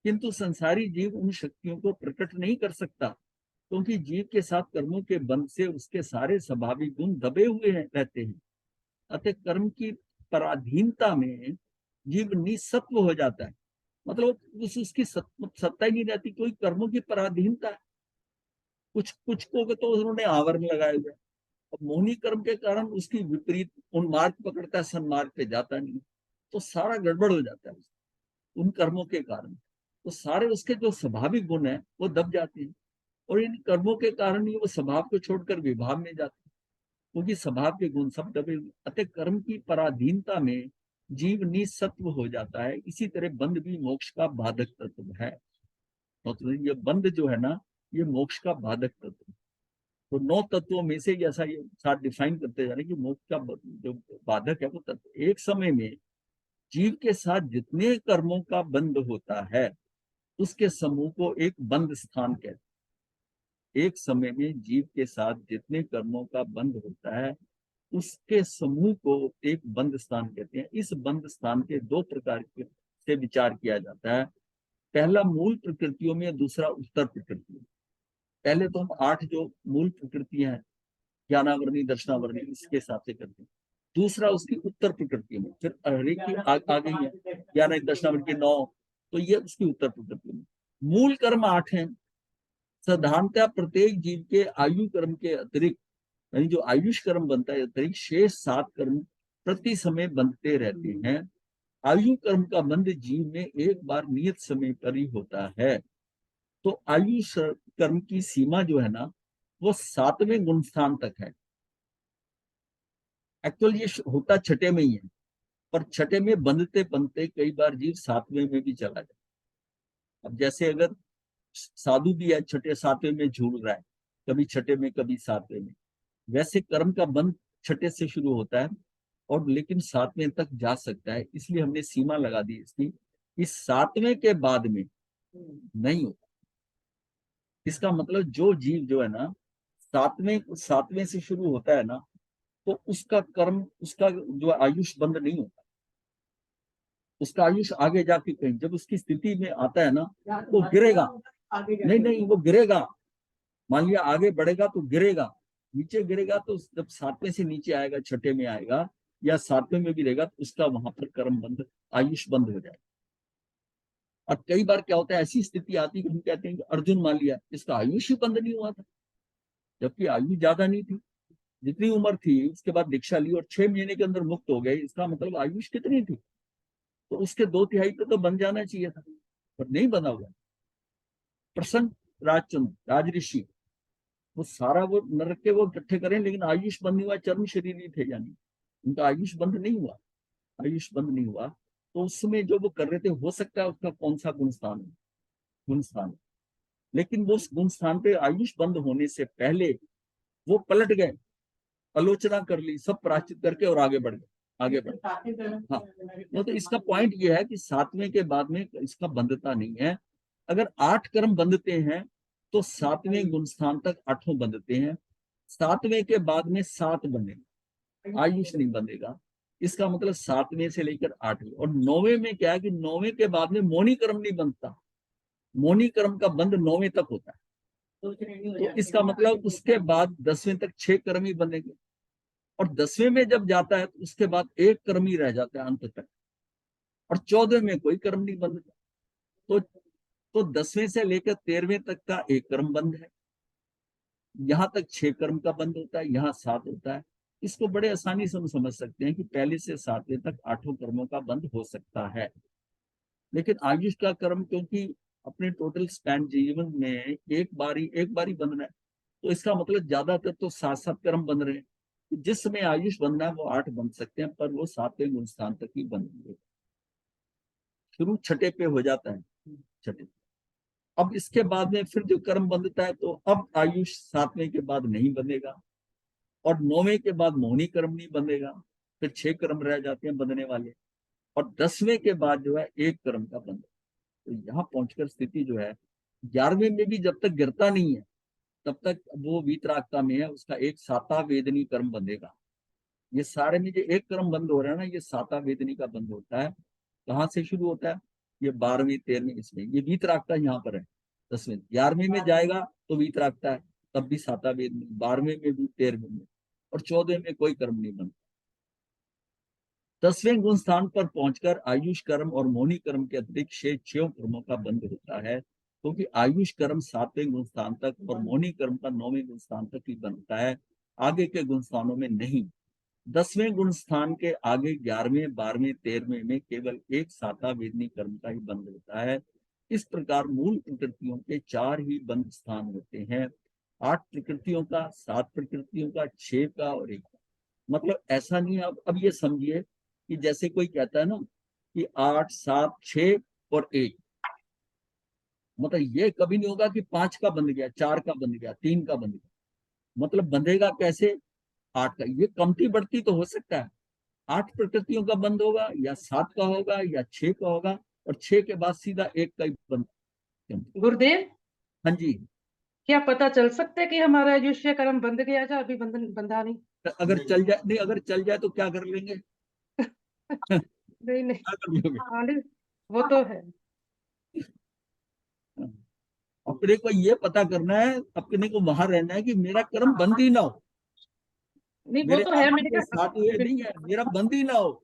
किंतु संसारी जीव उन शक्तियों को प्रकट नहीं कर सकता, क्योंकि जीव के साथ कर्मों के बंध से उसके सारे स्वाभाविक गुण दबे हुए रहते हैं। अतः कर्म की पराधीनता में जीव निसत्व हो जाता है, मतलब उसकी सत्ता ही नहीं रहती। कोई कर्मों की पराधीनता है। कुछ कुछ को तो उन्होंने आवरण लगाए हुए। अब मोहनी कर्म के कारण उसकी विपरीत उन मार्ग पकड़ता है, सन्मार्ग पे जाता नहीं, तो सारा गड़बड़ हो जाता है उन कर्मों के कारण। तो सारे उसके जो स्वाभाविक गुण है वो दब जाते हैं, और इन कर्मों के कारण ही वो स्वभाव को छोड़कर विभाव में जाते हैं, क्योंकि स्वभाव के गुण सब दबे हुए। अतः कर्म की पराधीनता में जीव निसत्व हो जाता है। इसी तरह बंध भी मोक्ष का बाधक तत्व है। तो ये बंध जो है ना, ये मोक्ष का बाधक तत्व है। तो 9 तत्वों में से ऐसा ये साथ डिफाइन करते जा रहे हैं कि मोक्ष का जो बाधक है वो तत्व। एक समय में जीव के साथ जितने कर्मों का बंध होता है उसके समूह को एक बंद स्थान कहते हैं। एक समय में जीव के साथ जितने कर्मों का बंध होता है उसके समूह को एक बंद स्थान कहते हैं। इस बंद स्थान के 2 प्रकार से विचार किया जाता है। पहला मूल प्रकृतियों में, दूसरा उत्तर प्रकृतियों। पहले तो हम 8 जो मूल प्रकृतियां हैं, ज्ञानावरणी दर्शनावरणी, इसके हिसाब से करते हैं। दूसरा उसकी उत्तर प्रकृति में, फिर हरेक की आ गई है 11 दशमलव के 9, तो ये उसकी उत्तर प्रकृति में। मूल कर्म 8 हैं। साधारणतः प्रत्येक जीव के आयु कर्म के अतिरिक्त, यानी जो आयुष कर्म बनता है अतिरिक्त, शेष 7 कर्म प्रति समय बनते रहते हैं। आयु कर्म का बंध जीव में एक बार नियत समय पर ही होता है। तो आयु कर्म की सीमा जो है ना, वो 7वें गुण स्थान तक है। एक्चुअली ये होता छठे में ही है, पर छठे में बंधते बंधते कई बार जीव 7वें में भी चला जाता है। अब जैसे अगर साधु भी है, छठे 7वें में झूल रहा है, कभी छठे में कभी 7वें में, वैसे कर्म का बंध छठे से शुरू होता है और लेकिन 7वें तक जा सकता है। इसलिए हमने सीमा लगा दी इसकी, इस 7वें के बाद में नहीं होता। इसका मतलब जो जीव जो है ना, 7वें से शुरू होता है ना, तो उसका कर्म, उसका जो आयुष बंद नहीं होता, उसका आयुष आगे जाके कहीं जब उसकी स्थिति में आता है ना, तो गिरेगा। नहीं नहीं, वो गिरेगा। मान लिया आगे बढ़ेगा तो गिरेगा, नीचे गिरेगा तो जब 7वें से नीचे आएगा, छठे में आएगा या 7वें में भी रहेगा, तो उसका वहां पर कर्म बंद, आयुष बंद हो जाएगा। और कई बार क्या होता है, ऐसी स्थिति आती है कि हम कहते हैं कि अर्जुन मान लिया इसका आयुष ही बंद नहीं हुआ था, जबकि आयु ज्यादा नहीं थी, जितनी उम्र थी उसके बाद दीक्षा ली और 6 महीने के अंदर मुक्त हो गए। इसका मतलब आयुष कितनी थी, तो उसके 2/3 तो बन जाना चाहिए था, पर नहीं बना हुआ। प्रसन्न राजचंद्र राजऋषि, वो सारा वो नरक के वो इकट्ठे करें, लेकिन आयुष बंद नहीं हुआ, चर्म शरीर ही थे, यानी उनका आयुष बंद नहीं हुआ। आयुष बंद नहीं हुआ, तो उसमें जो वो कर रहे थे, हो सकता है उसका कौन सा गुण स्थान है, गुण स्थान, लेकिन वो उस गुण स्थान पे आयुष बंद होने से पहले वो पलट गए, आलोचना कर ली, सब प्रायश्चित करके और आगे बढ़ गए, आगे बढ़ गए। हाँ, तो इसका पॉइंट ये है कि 7वें के बाद में इसका बंधता नहीं है। अगर 8 कर्म बंधते हैं तो 7वें गुण स्थान तक 8 बंधते हैं। 7वें के बाद में 7 बनेगा, आयुष नहीं बंधेगा। इसका मतलब 7वें से लेकर 8वें। और 9वें में क्या है कि 9वें के बाद में मौनी कर्म नहीं बनता, मौनी कर्म का बंध 9वें तक होता है। तो इसका मतलब उसके बाद 10वें तक 6 कर्म ही बनेंगे, और 10वें में जब जाता है तो उसके बाद 1 कर्म ही रह जाता है अंत तक, और 14वें में कोई कर्म नहीं बनता। तो 10वें से लेकर 13वें तक का 1 कर्म बंद है, यहां तक 6 कर्म का बंद होता है, यहाँ 7 होता है। इसको बड़े आसानी से हम समझ सकते हैं कि पहले से 7वें तक 8 कर्मों का बंद हो सकता है। लेकिन आयुष का कर्म, क्योंकि अपने टोटल स्पैन जीवन में एक बारी बंधना है, तो इसका मतलब ज्यादातर तो 7-7 कर्म बन रहे हैं। जिस समय आयुष बनना है वो 8 बन सकते हैं, पर वो 7वें गुण स्थान तक ही बनेंगे, शुरू छठे पे हो जाता है, छठे। अब इसके बाद में फिर जो कर्म बंधता है, तो अब आयुष 7वें के बाद नहीं बनेगा, और 9वें के बाद मोहनी कर्म नहीं बनेगा, फिर 6 कर्म रह जाते हैं बंधने वाले, और 10वें के बाद जो है 1 कर्म का बंध। तो यहाँ पहुंचकर स्थिति जो है, 11वें में भी जब तक गिरता नहीं है तब तक वो वीतरागता में है, उसका एक साता वेदनी कर्म बंधेगा। ये सारे में जो 1 कर्म बंद हो रहा है ना, ये साता वेदनी का बंद होता है। कहाँ से शुरू होता है, ये 12वीं 13वीं, इसमें ये वीतरागता यहाँ पर है। 10वें 11वें में जाएगा तो वीतरागता है, तब भी साता वेदनी, 12वें में भी, 13वें में, और 14वें में कोई कर्म नहीं बनता। 10वें गुण स्थान पर पहुंचकर आयुष कर्म और मौनी कर्म के अतिरिक्त शेष 6 कर्मों का बंध होता है, क्योंकि आयुष कर्म 7वें गुण स्थान तक और मौनी कर्म का 9वें गुण स्थान तक ही बनता है, आगे के गुण स्थानों में नहीं। 10वें गुण स्थान के आगे 11वें 12वें 13वें में केवल एक साता वेदनी कर्म का ही बंध होता है। इस प्रकार मूल प्रकृतियों के 4 ही बंध स्थान होते हैं, 8 प्रकृतियों का, 7 प्रकृतियों का, 6 का और 1 का। मतलब ऐसा नहीं है। अब ये समझिए कि जैसे कोई कहता है ना कि 8 7 6 और 1, मतलब ये कभी नहीं होगा कि 5 का बंध गया, 4 का बंध गया, 3 का बंध गया। मतलब बंधेगा कैसे, 8 का। ये कमती बढ़ती तो हो सकता है, 8 प्रकृतियों का बंद होगा, या 7 का होगा, या 6 का होगा, और 6 के बाद सीधा 1 का ही बंद। गुरुदेव, हाँ जी। क्या पता चल सकता है कि हमारा आयुष्य कर्म बंध गया था, अभी बंधन बंधा नहीं? अगर चल जाए, नहीं अगर चल जाए तो क्या कर लेंगे नहीं नहीं, क्या कर लोगे। हाँ नहीं, वो तो है। अपने को ये पता करना है, अपने को वहां रहना है कि मेरा कर्म बंद ही ना हो। नहीं वो मेरे तो है, आदमी मैंने के कहा साथ ये नहीं है, मेरा बंद ही ना हो।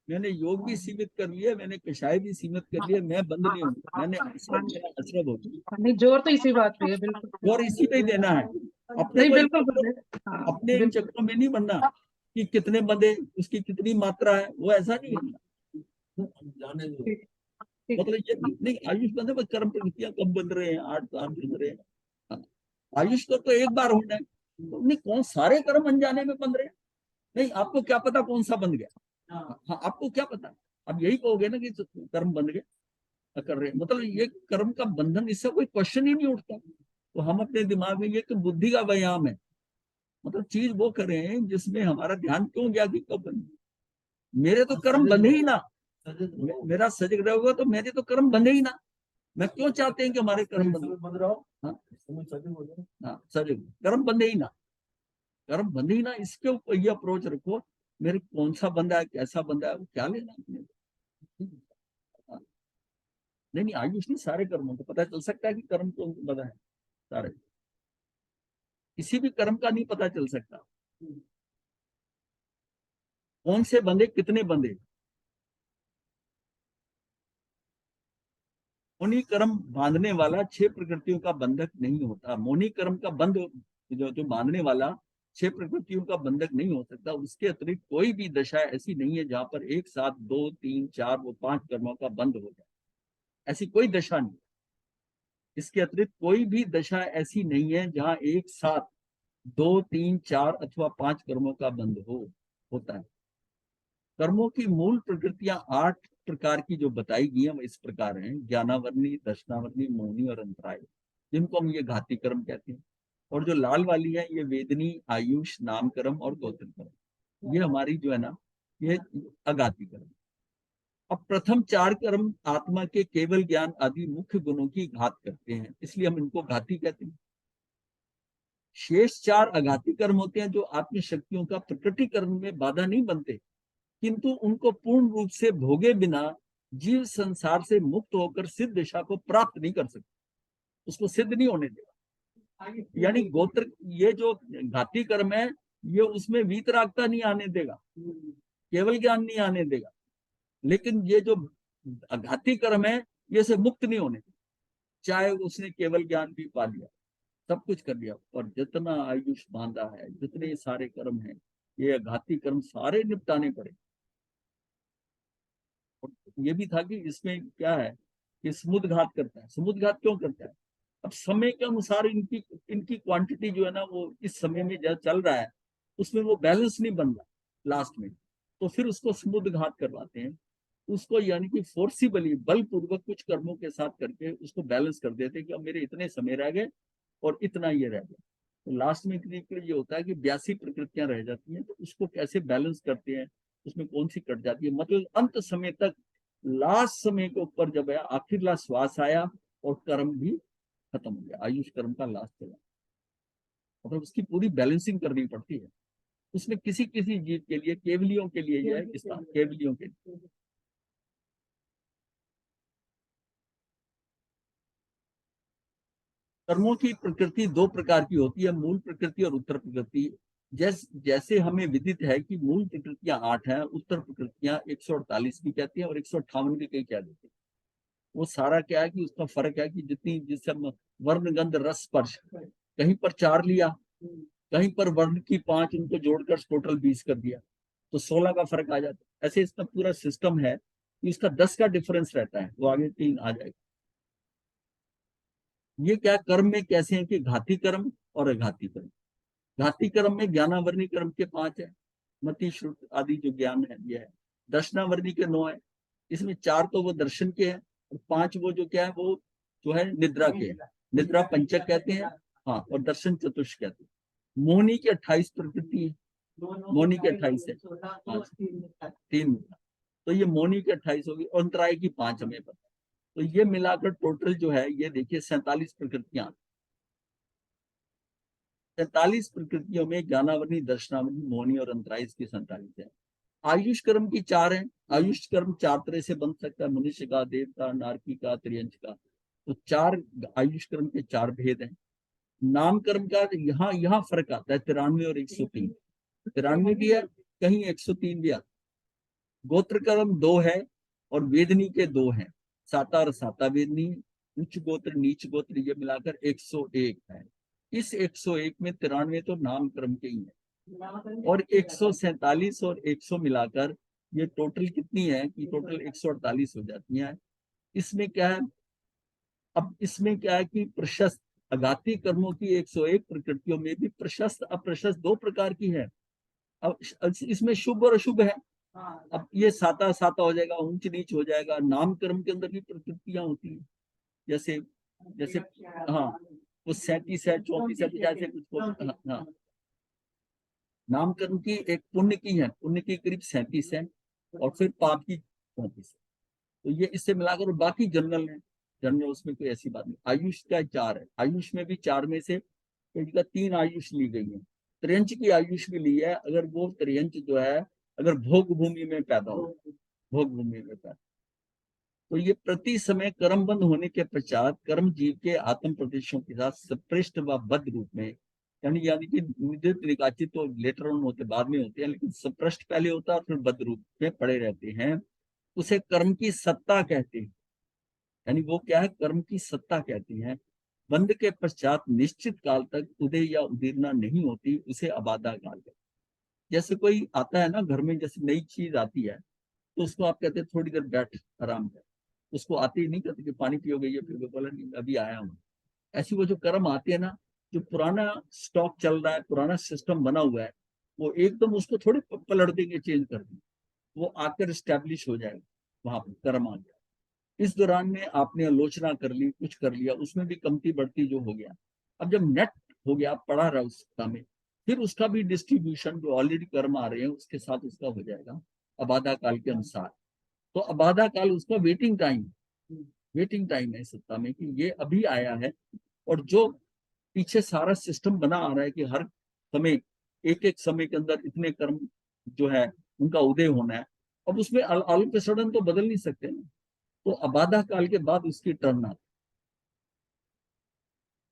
मैंने योग भी सीमित कर लिया, मैंने कषाय भी सीमित कर लिया, मैं बंद नहीं हूँ, मैंने आश्रम, मेरा आश्रम हो गया। नहीं, जोर तो इसी बात पे है, बिल्कुल। और इसी पे ही देना है अपने नहीं को। इन बिल्कुल चक्रों, बोले। हाँ अपने इन बिल्कुल। चक्रों में नहीं बनना कि कितने बंदे, उसकी कितनी मात्रा है, वो ऐसा नहीं है। जाने दो। ठीक ठीक। मतलब ये नहीं, आयुष बंधे में कर्म प्रवृत्तियां कब बन रहे हैं, 8 साल बन रहे हैं। हाँ, आयुष तो एक बार होना है। नहीं, कौन सारे कर्म अनजाने में बन रहे हैं? नहीं, आपको क्या पता कौन सा बन गया? हाँ, आपको क्या पता? आप यही कहोगे ना कि कर्म बन गए कर रहे हैं। मतलब ये कर्म का बंधन, इससे कोई क्वेश्चन ही नहीं उठता। तो हम अपने दिमाग में, ये तो बुद्धि का व्यायाम है। मतलब चीज वो करें जिसमें हमारा ध्यान क्यों गया कि कब बने। मेरे तो कर्म बंधे ही ना, मेरा सजग रहोगा तो मेरे तो कर्म बंधे ही ना। मैं क्यों चाहते हैं कि हमारे कर्म बंद रहो? हाँ, हाँ, सजग कर्म बंधे ही ना, कर्म बंधे ही ना, इसके ऊपर ये अप्रोच रखो। मेरे कौन सा बंदा है, कैसा बंदा है, वो क्या लेना अपने। हाँ, नहीं नहीं, आयुष नहीं, सारे कर्मों को पता चल सकता है कि कर्म कौन बंधा है। सारे, किसी भी कर्म का नहीं पता चल सकता कौन से बंधे, कितने बंधे। मोनी कर्म बांधने वाला 6 प्रकृतियों का बंधक नहीं होता। मोनी कर्म का बंध, जो बांधने वाला 6 प्रकृतियों का बंधक नहीं हो सकता। उसके अतिरिक्त कोई भी दशा ऐसी नहीं है जहां पर एक साथ 2 3 4 वो 5 कर्मों का बंध हो जाए। ऐसी कोई दशा नहीं। इसके अतिरिक्त कोई भी दशा ऐसी नहीं है जहां एक साथ 2 3 4 अथवा 5 कर्मों का बंध होता है। कर्मों की मूल प्रकृतियां 8 प्रकार की जो बताई गई हैं, इस प्रकार हैं: ज्ञानावर्णी, दर्शनावर्णी, मौनी और अंतराय, जिनको हम ये घाती कर्म कहते हैं। और जो लाल वाली है, ये वेदनी, आयुष, नाम कर्म और गोत्र कर्म, ये हमारी जो है ना, ये अघाती कर्म। अब प्रथम 4 कर्म आत्मा के केवल ज्ञान आदि मुख्य गुणों की घात करते हैं, इसलिए हम इनको घाती कहते हैं। शेष 4 अघाती कर्म होते हैं, जो आत्म शक्तियों का प्रकटीकरण में बाधा नहीं बनते, किंतु उनको पूर्ण रूप से भोगे बिना जीव संसार से मुक्त होकर सिद्ध दिशा को प्राप्त नहीं कर सकते। उसको सिद्ध नहीं होने देगा। यानी गोत्र, ये जो घाती कर्म है, ये उसमें वीतरागता नहीं आने देगा, केवल ज्ञान नहीं आने देगा। लेकिन ये जो घाती कर्म है, ये से मुक्त नहीं होने देगा। चाहे उसने केवल ज्ञान भी पा लिया, सब कुछ कर लिया, और जितना आयुष बांधा है, जितने सारे कर्म हैं, ये घाती कर्म सारे निपटाने पड़े। और ये भी था कि इसमें क्या है कि समुद्घात करता है। समुद्घात क्यों करता है? अब समय के अनुसार इनकी इनकी क्वांटिटी जो है ना, वो इस समय में जो चल रहा है, उसमें वो बैलेंस नहीं बन रहा लास्ट में, तो फिर उसको समुद्घात करवाते हैं। उसको यानी कि फोर्सिबली, बलपूर्वक कुछ कर्मों के साथ करके उसको बैलेंस कर देते हैं कि अब मेरे इतने समय रह गए और इतना ये रह गया। तो लास्ट में ये होता है कि 82 प्रकृतियां रह जाती हैं, तो उसको कैसे बैलेंस करते हैं, उसमें कौन सी कट जाती है। मतलब अंत समय तक, लास्ट समय के ऊपर जब है, आखिर लास्ट श्वास आया और कर्म भी खत्म हो गया, आयुष कर्म का लास्ट चला। मतलब उसकी पूरी बैलेंसिंग करनी पड़ती है। उसमें किसी किसी जीव के लिए, केवलियों के लिए यह है, किस केवलियों के लिए। कर्मों की प्रकृति 2 प्रकार की होती है: मूल प्रकृति और उत्तर प्रकृति। जैसे हमें विदित है कि मूल प्रकृतियां 8 हैं, उत्तर प्रकृतियां 148 भी कहती हैं और 158 भी कई कह देते हैं। वो सारा क्या है कि उसका फर्क है कि जितनी, जिससे हम वर्ण गंध रस स्पर्श, कहीं पर 4 लिया, कहीं पर वर्ण की 5, उनको जोड़कर टोटल 20 कर दिया, तो 16 का फर्क आ जाता है। ऐसे इसका पूरा सिस्टम है कि इसका 10 का डिफरेंस रहता है, वो आगे 3 आ जाएगा। ये क्या कर्म में कैसे है कि घाती कर्म और अघाती कर्म। घाती कर्म में ज्ञानावर्णी कर्म के 5 है, मति श्रुत आदि जो ज्ञान है ये है। दर्शनावर्णी के 9 है। इसमें 4 तो वो दर्शन के हैं, और 5 वो जो क्या है, वो जो है निद्रा के है। निद्रा पंचक कहते हैं, हाँ, और दर्शन चतुष्क कहते हैं। मोहनी की 28 प्रकृति है, मोहनी की 28 है, हाँ, 3। तो ये मोहनी की 28 होगी, और अंतराय की 5 हमें पता है। तो ये मिलाकर टोटल जो है, ये देखिए 47 प्रकृतियां। 47 प्रकृतियों में ज्ञानावनी, दर्शनावनी, मोहनी और अंतराय की 47 है। आयुष कर्म की 4 है। आयुष कर्म 4 तरह से बन सकता है: मनुष्य का, देवता, नारकी का, त्रियंश का। तो 4 आयुष कर्म के 4 भेद हैं। नाम कर्म का यहाँ यहाँ फर्क आता है, 93 और 103। 93 भी है, कहीं 103 भी आता। गोत्र कर्म 2 है और वेदनी के 2 हैं, साता और साता वेदनी, उच्च गोत्र नीच गोत्र, ये मिलाकर 101 है। इस 101 में 93 तो नाम कर्म के ही है, और 147 और 100 मिलाकर ये टोटल कितनी है कि टोटल 148 हो जाती है। इसमें क्या है, अब इसमें क्या है कि प्रशस्त अघाती कर्मों की 101 प्रकृतियों में भी प्रशस्त अप्रशस्त 2 प्रकार की है। अब इसमें शुभ और अशुभ है। अब ये साता साता हो जाएगा, ऊंच नीच हो जाएगा। नाम कर्म के अंदर भी प्रकृतियां होती हैं, जैसे जैसे हाँ, वो 37 है, 34 है, 50 है, कुछ हाँ। नाम कर्म की एक पुण्य की है, पुण्य की करीब 37 है, और फिर पाप की 34 है। तो ये इससे मिलाकर, और बाकी जनरल है, जनरल उसमें कोई ऐसी बात नहीं। आयुष का 4 है, आयुष में भी 4 में से इनका 3 आयुष ली गई है। त्रियंच की आयुष भी ली है, अगर वो त्रियंच जो है अगर भोग भूमि में पैदा हो, भोग भूमि में पैदा, तो ये प्रति समय कर्म बंद होने के पश्चात कर्म जीव के आत्म प्रदेशों के साथ सपृष्ट व बद्ध रूप में, यानी कि निदित निकाचित तो लेटर ऑन होते, बाद में होते हैं, लेकिन सपृष्ट पहले होता है और फिर बद्ध रूप में पड़े रहते हैं, उसे कर्म की सत्ता कहते हैं। यानी वो क्या है, कर्म की सत्ता कहती है। बंध के पश्चात निश्चित काल तक उदय या उदीर्णा नहीं होती, उसे अबाधा काल कहते हैं। जैसे कोई आता है ना घर में, जैसे नई चीज आती है, तो उसको आप कहते हैं थोड़ी देर बैठ, आराम कर। उसको आते ही नहीं कहते कि पानी पियोगे, ये पियोगे, बोला नहीं अभी आया हूँ। ऐसी वो जो कर्म आते हैं ना, जो पुराना स्टॉक चल रहा है, पुराना सिस्टम बना हुआ है, वो एकदम उसको थोड़े पलट देंगे, चेंज कर देंगे, वो आकर स्टैब्लिश हो जाएगा, वहां पर कर्म आ गया। इस दौरान में आपने आलोचना कर ली, कुछ कर लिया, उसमें भी कमती बढ़ती जो हो गया। अब जब नेट हो गया, पड़ा रहा उस सत्ता में, फिर उसका भी डिस्ट्रीब्यूशन जो ऑलरेडी कर्म आ रहे हैं उसके साथ उसका हो जाएगा अबाधा काल के अनुसार। तो अबाधा काल उसका वेटिंग टाइम, वेटिंग टाइम है सत्ता में, कि ये अभी आया है, और जो पीछे सारा सिस्टम बना आ रहा है कि हर समय, एक एक समय के अंदर इतने कर्म जो है उनका उदय होना है। अब उसमें अल्प सडन तो बदल नहीं सकते ना, तो अबाधा काल के बाद उसकी टर्न आती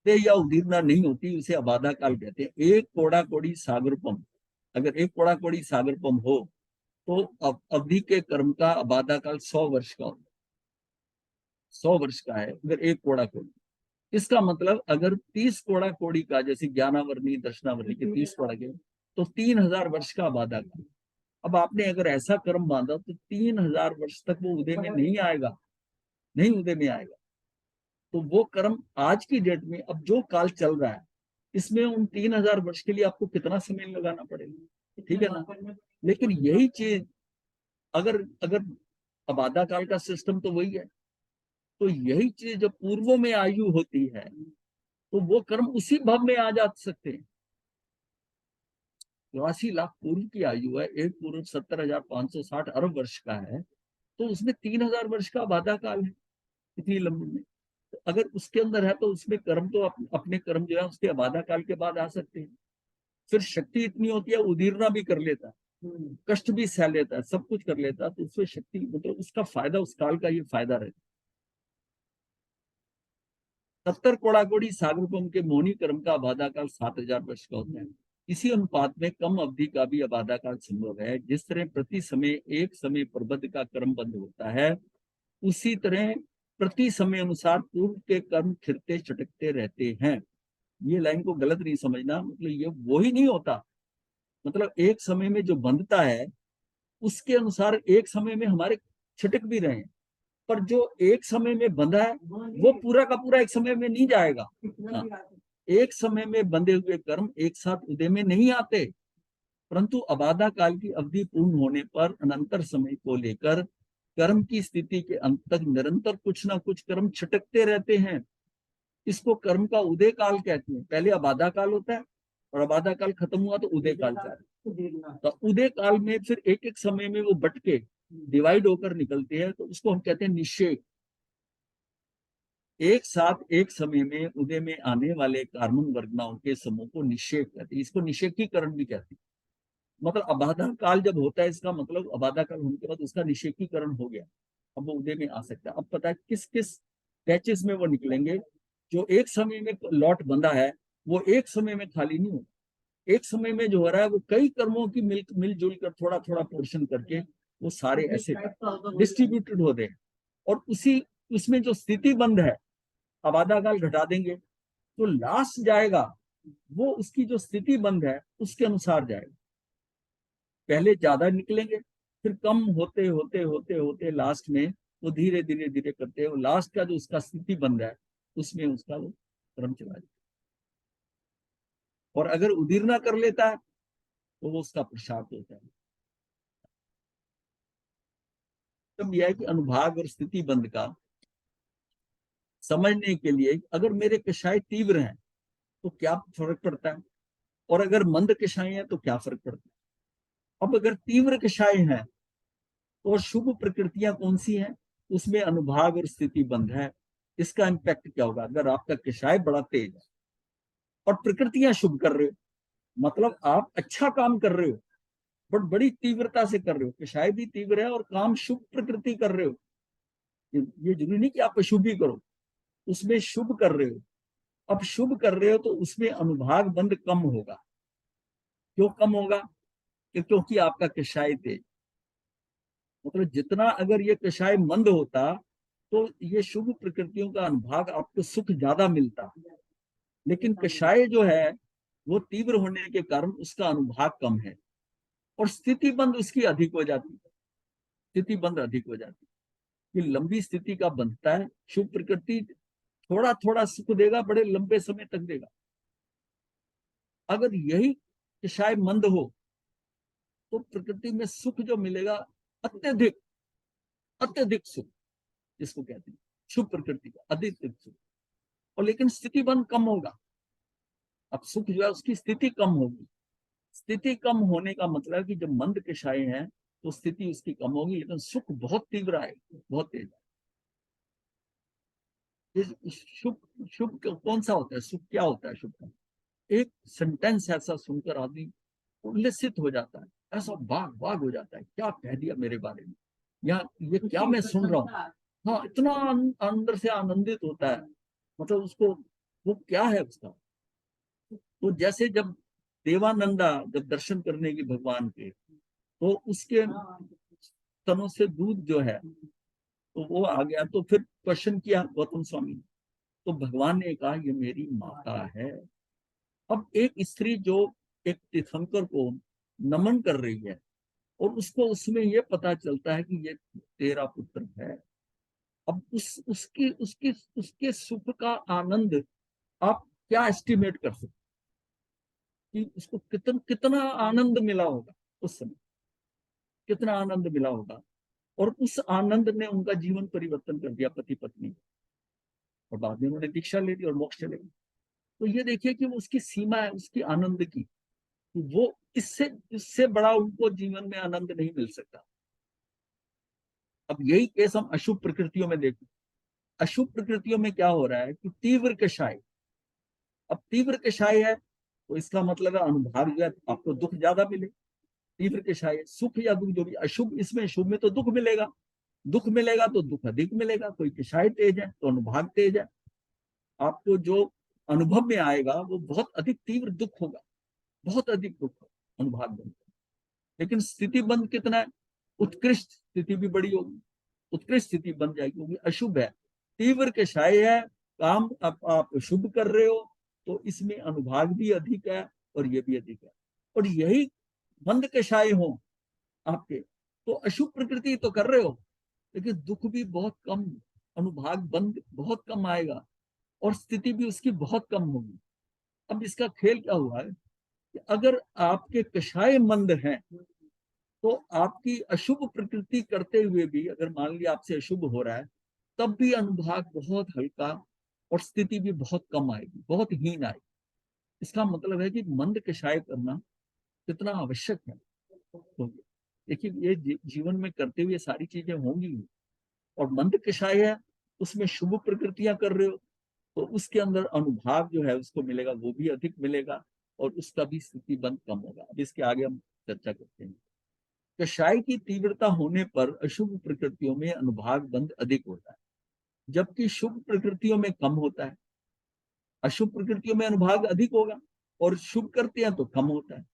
है या उदीर्णा नहीं होती, उसे अबाधा काल कहते हैं। एक कोड़ा कोड़ी सागरपम, अगर एक कोड़ा कोड़ी सागरपम हो, तो अवधि के कर्म का अबाधा काल 100 वर्ष का होता है, 100 वर्ष का है अगर एक कोड़ा कोड़ी। इसका मतलब अगर 30 कोड़ा कोड़ी का, जैसे ज्ञानावर्णी दर्शनावर्णी के 30 कोड़ा के, तो 3000 वर्ष का अबाधा काल। अब आपने अगर ऐसा कर्म बांधा तो 3000 वर्ष तक वो उदय में नहीं आएगा, नहीं उदय में आएगा। तो वो कर्म आज की डेट में, अब जो काल चल रहा है, इसमें उन 3000 वर्ष के लिए आपको कितना समय लगाना पड़ेगा, ठीक है ना। लेकिन यही चीज अगर अगर अब आधा काल का सिस्टम तो वही है, तो यही चीज जब पूर्वों में आयु होती है, तो वो कर्म उसी भाव में आ जा सकते हैं। 84 लाख पूर्व की आयु है, एक पूर्व 70,560 अरब वर्ष का है, तो उसमें 3000 वर्ष का बाधा काल है, इतनी लंबी में। तो अगर उसके अंदर है, तो उसमें कर्म तो अपने कर्म जो है उसके अबाधा काल के बाद आ सकते हैं। फिर शक्ति इतनी होती है, उदीर्णा भी कर लेता है, कष्ट भी सह लेता है, सब कुछ कर लेता है, तो उसमें शक्ति, मतलब उसका फायदा, उस काल का ये फायदा रहता है। 70 कोड़ाकोड़ी सागरपम के मोहनी कर्म का अबाधा काल 7000 वर्ष का होता है। इसी अनुपात में कम अवधि का भी अबाधा काल संभव है। जिस तरह प्रति समय एक समय प्रबद्ध का कर्म बंद होता है, उसी तरह प्रति समय अनुसार पूर्व के कर्म फिरते चटकते रहते हैं। ये लाइन को गलत नहीं समझना, मतलब ये वो ही नहीं होता, मतलब एक समय में जो बंधता है उसके अनुसार एक समय में हमारे छिटक भी रहे हैं, पर जो एक समय में बंधा है वो पूरा का पूरा एक समय में नहीं जाएगा। हाँ, एक समय में बंधे हुए कर्म एक साथ उदय में नहीं आते, परंतु अबाधा काल की अवधि पूर्ण होने पर अनंतर समय को लेकर कर्म की स्थिति के अंत तक निरंतर कुछ ना कुछ कर्म छिटकते रहते हैं। इसको कर्म का उदय काल कहते हैं। पहले अबाधा काल होता है, और अबाधा काल खत्म हुआ तो उदय काल चालू। तो उदय काल में फिर एक एक समय में वो बट के डिवाइड होकर निकलते हैं, तो उसको हम कहते हैं निषेक। एक साथ एक समय में उदय में आने वाले कार्बन वर्गनाओं के समूह को निषेक कहते हैं। इसको निषेकीकरण भी कहते हैं। मतलब अबाधा काल जब होता है, इसका मतलब अबाधा काल होने के बाद उसका निषेकीकरण हो गया, अब वो उदय में आ सकता है। अब पता है किस किस पैचेस में वो निकलेंगे। जो एक समय में लॉट बंधा है, वो एक समय में खाली नहीं होता, एक समय में जो हो रहा है वो कई कर्मों की मिलजुल कर थोड़ा थोड़ा पोर्शन करके वो सारे ऐसे डिस्ट्रीब्यूटेड हो रहे हैं। और उसी उसमें जो स्थिति बंद है, अब आधा काल घटा देंगे तो लास्ट जाएगा वो उसकी जो स्थिति बंद है उसके अनुसार जाएगा। पहले ज्यादा निकलेंगे, फिर कम होते होते होते होते लास्ट में वो धीरे धीरे धीरे करते हैं, लास्ट का जो उसका स्थिति बंद है उसमें उसका वो कर्म चला जाए। और अगर उदीर्णा कर लेता है तो वो उसका प्रसाद होता है। तब यह है कि अनुभाग और स्थिति बंद का समझने के लिए, अगर मेरे कषाय तीव्र हैं तो क्या फर्क पड़ता है, और अगर मंद कषाय है तो क्या फर्क पड़ता है। अब अगर तीव्र कषाय है तो शुभ प्रकृतियां कौन सी हैं, उसमें अनुभाग और स्थिति बंद है। इसका इम्पैक्ट क्या होगा, अगर आपका कषाय बड़ा तेज है और प्रकृतियां शुभ कर रहे हो, मतलब आप अच्छा काम कर रहे हो बट बड़ी तीव्रता से कर रहे हो, कषाय भी तीव्र है और काम शुभ प्रकृति कर रहे हो। ये जरूरी नहीं कि आप अशुभ ही करो, उसमें शुभ कर रहे हो। अब शुभ कर रहे हो तो उसमें अनुभाग बंद कम होगा। क्यों कम होगा, क्योंकि आपका कषाय तेज, मतलब जितना अगर ये कषाय मंद होता तो ये शुभ प्रकृतियों का अनुभाग आपको सुख ज्यादा मिलता। लेकिन कषाय जो है वो तीव्र होने के कारण उसका अनुभाग कम है और स्थिति बंद उसकी अधिक हो जाती है। स्थिति बंद अधिक हो जाती है, ये लंबी स्थिति का बनता है। शुभ प्रकृति थोड़ा थोड़ा सुख देगा, बड़े लंबे समय तक देगा। अगर यही कषाय मंद हो तो प्रकृति में सुख जो मिलेगा अत्यधिक, अत्यधिक सुख जिसको कहते हैं शुभ प्रकृति का अधिक सुख, और लेकिन स्थिति बंद कम होगा। अब सुख जो है उसकी स्थिति कम होगी। स्थिति कम होने का मतलब कि जब मंद कषाय है तो स्थिति उसकी कम होगी लेकिन सुख बहुत तीव्र आएगा, बहुत तेज। शुभ शुभ कौन सा होता है, सुख क्या होता है शुभ का, एक सेंटेंस ऐसा सुनकर आदमी उल्लसित हो जाता है, ऐसा बाग बाग हो जाता है, क्या कह दिया मेरे बारे में, या ये क्या मैं सुन रहा हूँ। हाँ, इतना अंदर से आनंदित होता है, मतलब उसको वो क्या है उसका। तो जैसे जब देवानंदा जब दर्शन करने की भगवान के, तो उसके तनों से दूध जो है तो वो आ गया, तो फिर क्वेश्चन किया गौतम स्वामी ने, तो भगवान ने कहा ये मेरी माता है। अब एक स्त्री जो एक तीर्थंकर को नमन कर रही है और उसको उसमें ये पता चलता है कि ये तेरा पुत्र है, अब उसकी उसकी उसके सुख का आनंद आप क्या एस्टिमेट कर सकते कि उसको कितना आनंद मिला होगा उस समय, कितना आनंद मिला होगा। और उस आनंद ने उनका जीवन परिवर्तन कर दिया, पति पत्नी, और बाद में उन्होंने दीक्षा ले ली और मोक्ष चले गए। तो ये देखिए कि वो उसकी सीमा है उसकी आनंद की, वो इससे इससे बड़ा उनको जीवन में आनंद नहीं मिल सकता। अब यही केस हम अशुभ प्रकृतियों में देखें। अशुभ प्रकृतियों में क्या हो रहा है कि तीव्र कषाय, अब तीव्र कषाय है तो इसका मतलब है अनुभाग जो है आपको दुख ज्यादा मिले। तीव्र कषाय सुख या दुख जो भी, अशुभ इसमें, शुभ में तो दुख मिलेगा, दुख मिलेगा तो दुख अधिक मिलेगा। कोई कषाय तेज है तो अनुभाग तेज है, आपको जो अनुभव में आएगा वो बहुत अधिक तीव्र दुख होगा, बहुत अधिक दुख अनुभाग बन। लेकिन स्थिति बंद कितना है, उत्कृष्ट स्थिति भी बड़ी होगी, उत्कृष्ट स्थिति बन जाएगी क्योंकि अशुभ है, तीव्र कषाय है, काम आप शुभ कर रहे हो तो इसमें अनुभाग भी अधिक है और ये भी अधिक है। और यही मंद कषाय हो आपके तो अशुभ प्रकृति तो कर रहे हो लेकिन दुख भी बहुत कम, अनुभाग बंद बहुत कम आएगा और स्थिति भी उसकी बहुत कम होगी। अब इसका खेल क्या हुआ है कि अगर आपके कषाय मंद हैं तो आपकी अशुभ प्रकृति करते हुए भी अगर मान लिया आपसे अशुभ हो रहा है तब भी अनुभाग बहुत हल्का और स्थिति भी बहुत कम आएगी, बहुत हीन आएगी। इसका मतलब है कि मंद कषाय करना कितना आवश्यक है। तो देखिए ये जीवन में करते हुए सारी चीजें होंगी, और मंद कषाय है उसमें शुभ प्रकृतियां कर रहे हो तो उसके अंदर अनुभाग जो है उसको मिलेगा, वो भी अधिक मिलेगा और उसका भी स्थिति बंद कम होगा। अब इसके आगे हम चर्चा करते हैं। कषाय की तीव्रता होने पर अशुभ प्रकृतियों में अनुभाग बंद अधिक होता है जबकि शुभ प्रकृतियों में कम होता है। अशुभ प्रकृतियों में अनुभाग अधिक होगा और शुभ करते हैं तो कम होता है।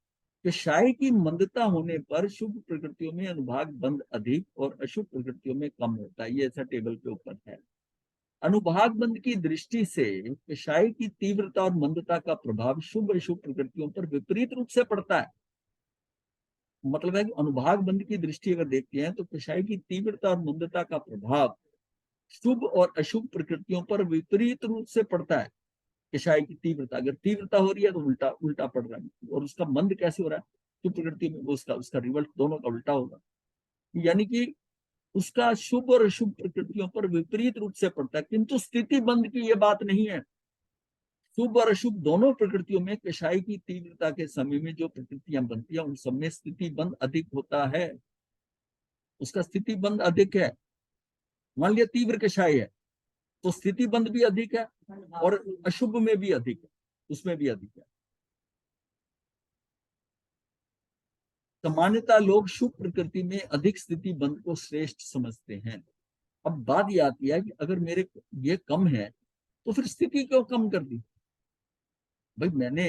कषाय की मंदता होने पर शुभ प्रकृतियों में अनुभाग बंध अधिक और अशुभ प्रकृतियों में कम होता है। ये ऐसा टेबल के ऊपर है। अनुभाग बंध की दृष्टि से कषाय की तीव्रता और मंदता का प्रभाव शुभ अशुभ प्रकृतियों पर विपरीत रूप से पड़ता है। मतलब है कि अनुभाग बंध की दृष्टि अगर देखते हैं तो कषाय की तीव्रता और मंदता का प्रभाव शुभ और अशुभ प्रकृतियों पर विपरीत रूप से पड़ता है। कषाय की तीव्रता अगर तीव्रता हो रही है तो उल्टा उल्टा पड़ रहा है, और उसका मंद कैसे हो रहा है, शुभ प्रकृति में उसका उसका रिवर्ट दोनों का उल्टा होगा। यानी कि उसका शुभ और अशुभ प्रकृतियों पर विपरीत रूप से पड़ता है। किंतु स्थिति बंध की यह बात नहीं है। शुभ और अशुभ दोनों प्रकृतियों में कषाय की तीव्रता के समय में जो प्रकृतियां बनती है उन सब में स्थिति बंध अधिक होता है। उसका स्थिति बंध अधिक है। मान लिया तीव्र कषाय है तो स्थिति बंध भी अधिक है और अशुभ में भी अधिक है, उसमें भी अधिक है। सामान्यतः लोग शुभ प्रकृति में अधिक स्थिति बंध को श्रेष्ठ समझते हैं। अब बात यह आती है कि अगर मेरे ये कम है तो फिर स्थिति क्यों कम कर दी? भाई मैंने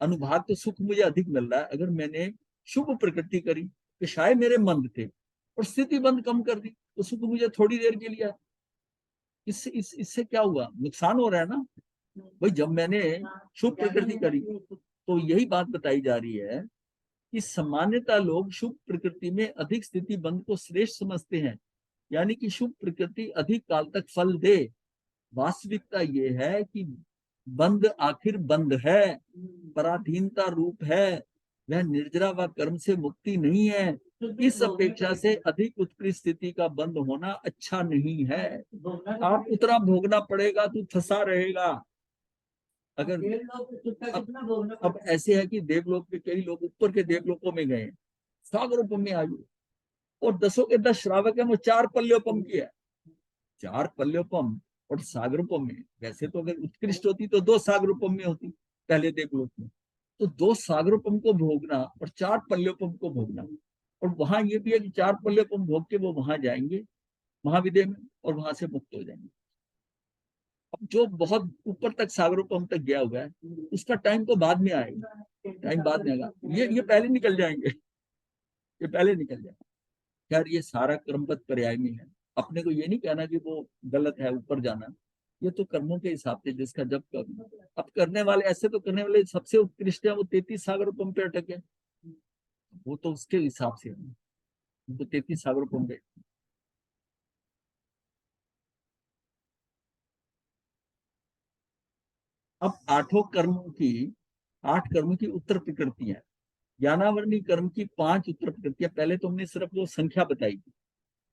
अनुभाग तो सुख मुझे अधिक मिल रहा है, अगर मैंने शुभ प्रकृति करी कि शायद मेरे मंद थे और स्थिति बंद कम कर दी तो सुख मुझे थोड़ी देर के लिए, इससे क्या हुआ? नुकसान हो रहा है ना। भाई जब मैंने शुभ प्रकृति करी तो यही बात बताई जा रही है कि सामान्यतः लोग शुभ प्रकृति में अधिक स्थिति बंध को श्रेष्ठ समझते हैं, यानी कि शुभ प्रकृति अधिक काल तक फल दे। वास्तविकता ये है कि बंध आखिर बंध है, पराधीनता रूप है, वह निर्जरा व कर्म से मुक्ति नहीं है। इस अपेक्षा से अधिक उत्कृष्ट स्थिति का बंध होना अच्छा नहीं है। आप उतना भोगना पड़ेगा तो फंसा रहेगा। अगर अब ऐसे है कि देवलोक के कई लोग ऊपर के देवलोकों में गए, सागरोपम में आयु, और 10 के 10 श्रावक है, वो 4 पल्योपम की है। 4 पल्योपम और सागरोपम में, वैसे तो अगर उत्कृष्ट होती तो 2 सागरोपम में होती पहले देवलोक में। तो 2 सागरोपम को भोगना और 4 पल्योपम को भोगना, और वहां ये भी है कि 4 पल्योपम भोग के वो वहां जाएंगे महाविद्या में और वहां से मुक्त हो जाएंगे। अब जो बहुत ऊपर तक सागरोपम तक गया हुआ है उसका टाइम तो बाद में आएगा, टाइम बाद में आएगा, ये पहले निकल जाएंगे, ये पहले निकल जाएंगे। यार ये सारा क्रमबद्ध पर्याय में है। अपने को ये नहीं कहना कि वो गलत है ऊपर जाना, ये तो कर्मों के हिसाब से जिसका जब कर्म। अब करने वाले ऐसे तो करने वाले सबसे उत्कृष्ट है, वो 33 सागरोपम पे अटके, वो तो उसके हिसाब से तो 33 सागरोपम पे। अब 8 कर्मों की उत्तर प्रकृतियां, ज्ञानावरणी कर्म की 5 उत्तर प्रकृतियां। पहले तो हमने सिर्फ वो संख्या बताई थी,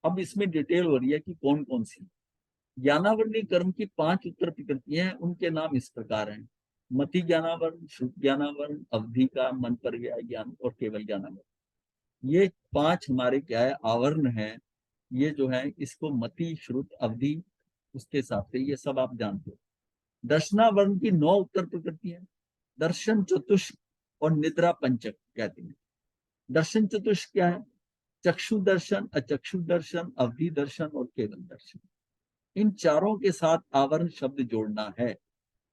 अब इसमें डिटेल हो रही है कि कौन कौन सी। ज्ञानावरणी कर्म की 5 उत्तर प्रकृतियां हैं, उनके नाम इस प्रकार हैं: मति ज्ञानावरण, शुभ ज्ञानावरण, अवधि का, मन पर गया ज्ञान और केवल ज्ञानावरण। ये 5 हमारे क्या है, आवरण है। ये जो है इसको मति, श्रुत, अवधि, उसके हिसाब से ये सब आप जानते हो। दर्शनावरण की 9 उत्तर प्रकृतियां, दर्शन, चतुष्क और निद्रा पंचक कहते हैं। दर्शन चतुष्क क्या है? चक्षु दर्शन, अचक्षु दर्शन, अवधि दर्शन और केवल दर्शन। इन चारों के साथ आवरण शब्द जोड़ना है।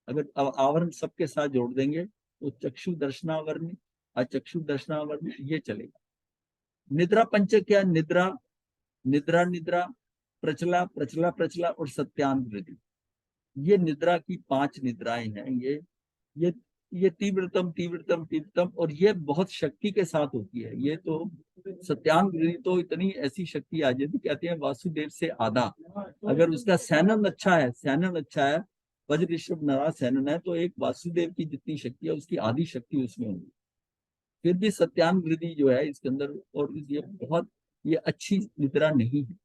अगर आवरण सबके साथ जोड़ देंगे तो चक्षु दर्शनावरण, अचक्षु दर्शनावरण, ये चलेगा। निद्रा पंचक क्या? निद्रा, निद्रा निद्रा, प्रचला प्रचला प्रचला और सत्यान वृद्धि। ये निद्रा की 5 निद्राएं हैं। ये ये तीव्रतम तीव्रतम तीव्रतम, और ये बहुत शक्ति के साथ होती है। ये तो सत्यान वृद्धि तो इतनी ऐसी शक्ति आ जाती, कहते हैं वासुदेव से आधा। अगर उसका सैनन अच्छा है, सैनन अच्छा है, वज्र ऋषभ नरा सैनन है, तो एक वासुदेव की जितनी शक्ति है उसकी आधी शक्ति उसमें होगी। फिर भी सत्यान वृद्धि जो है इसके अंदर, और ये बहुत ये अच्छी निद्रा नहीं है।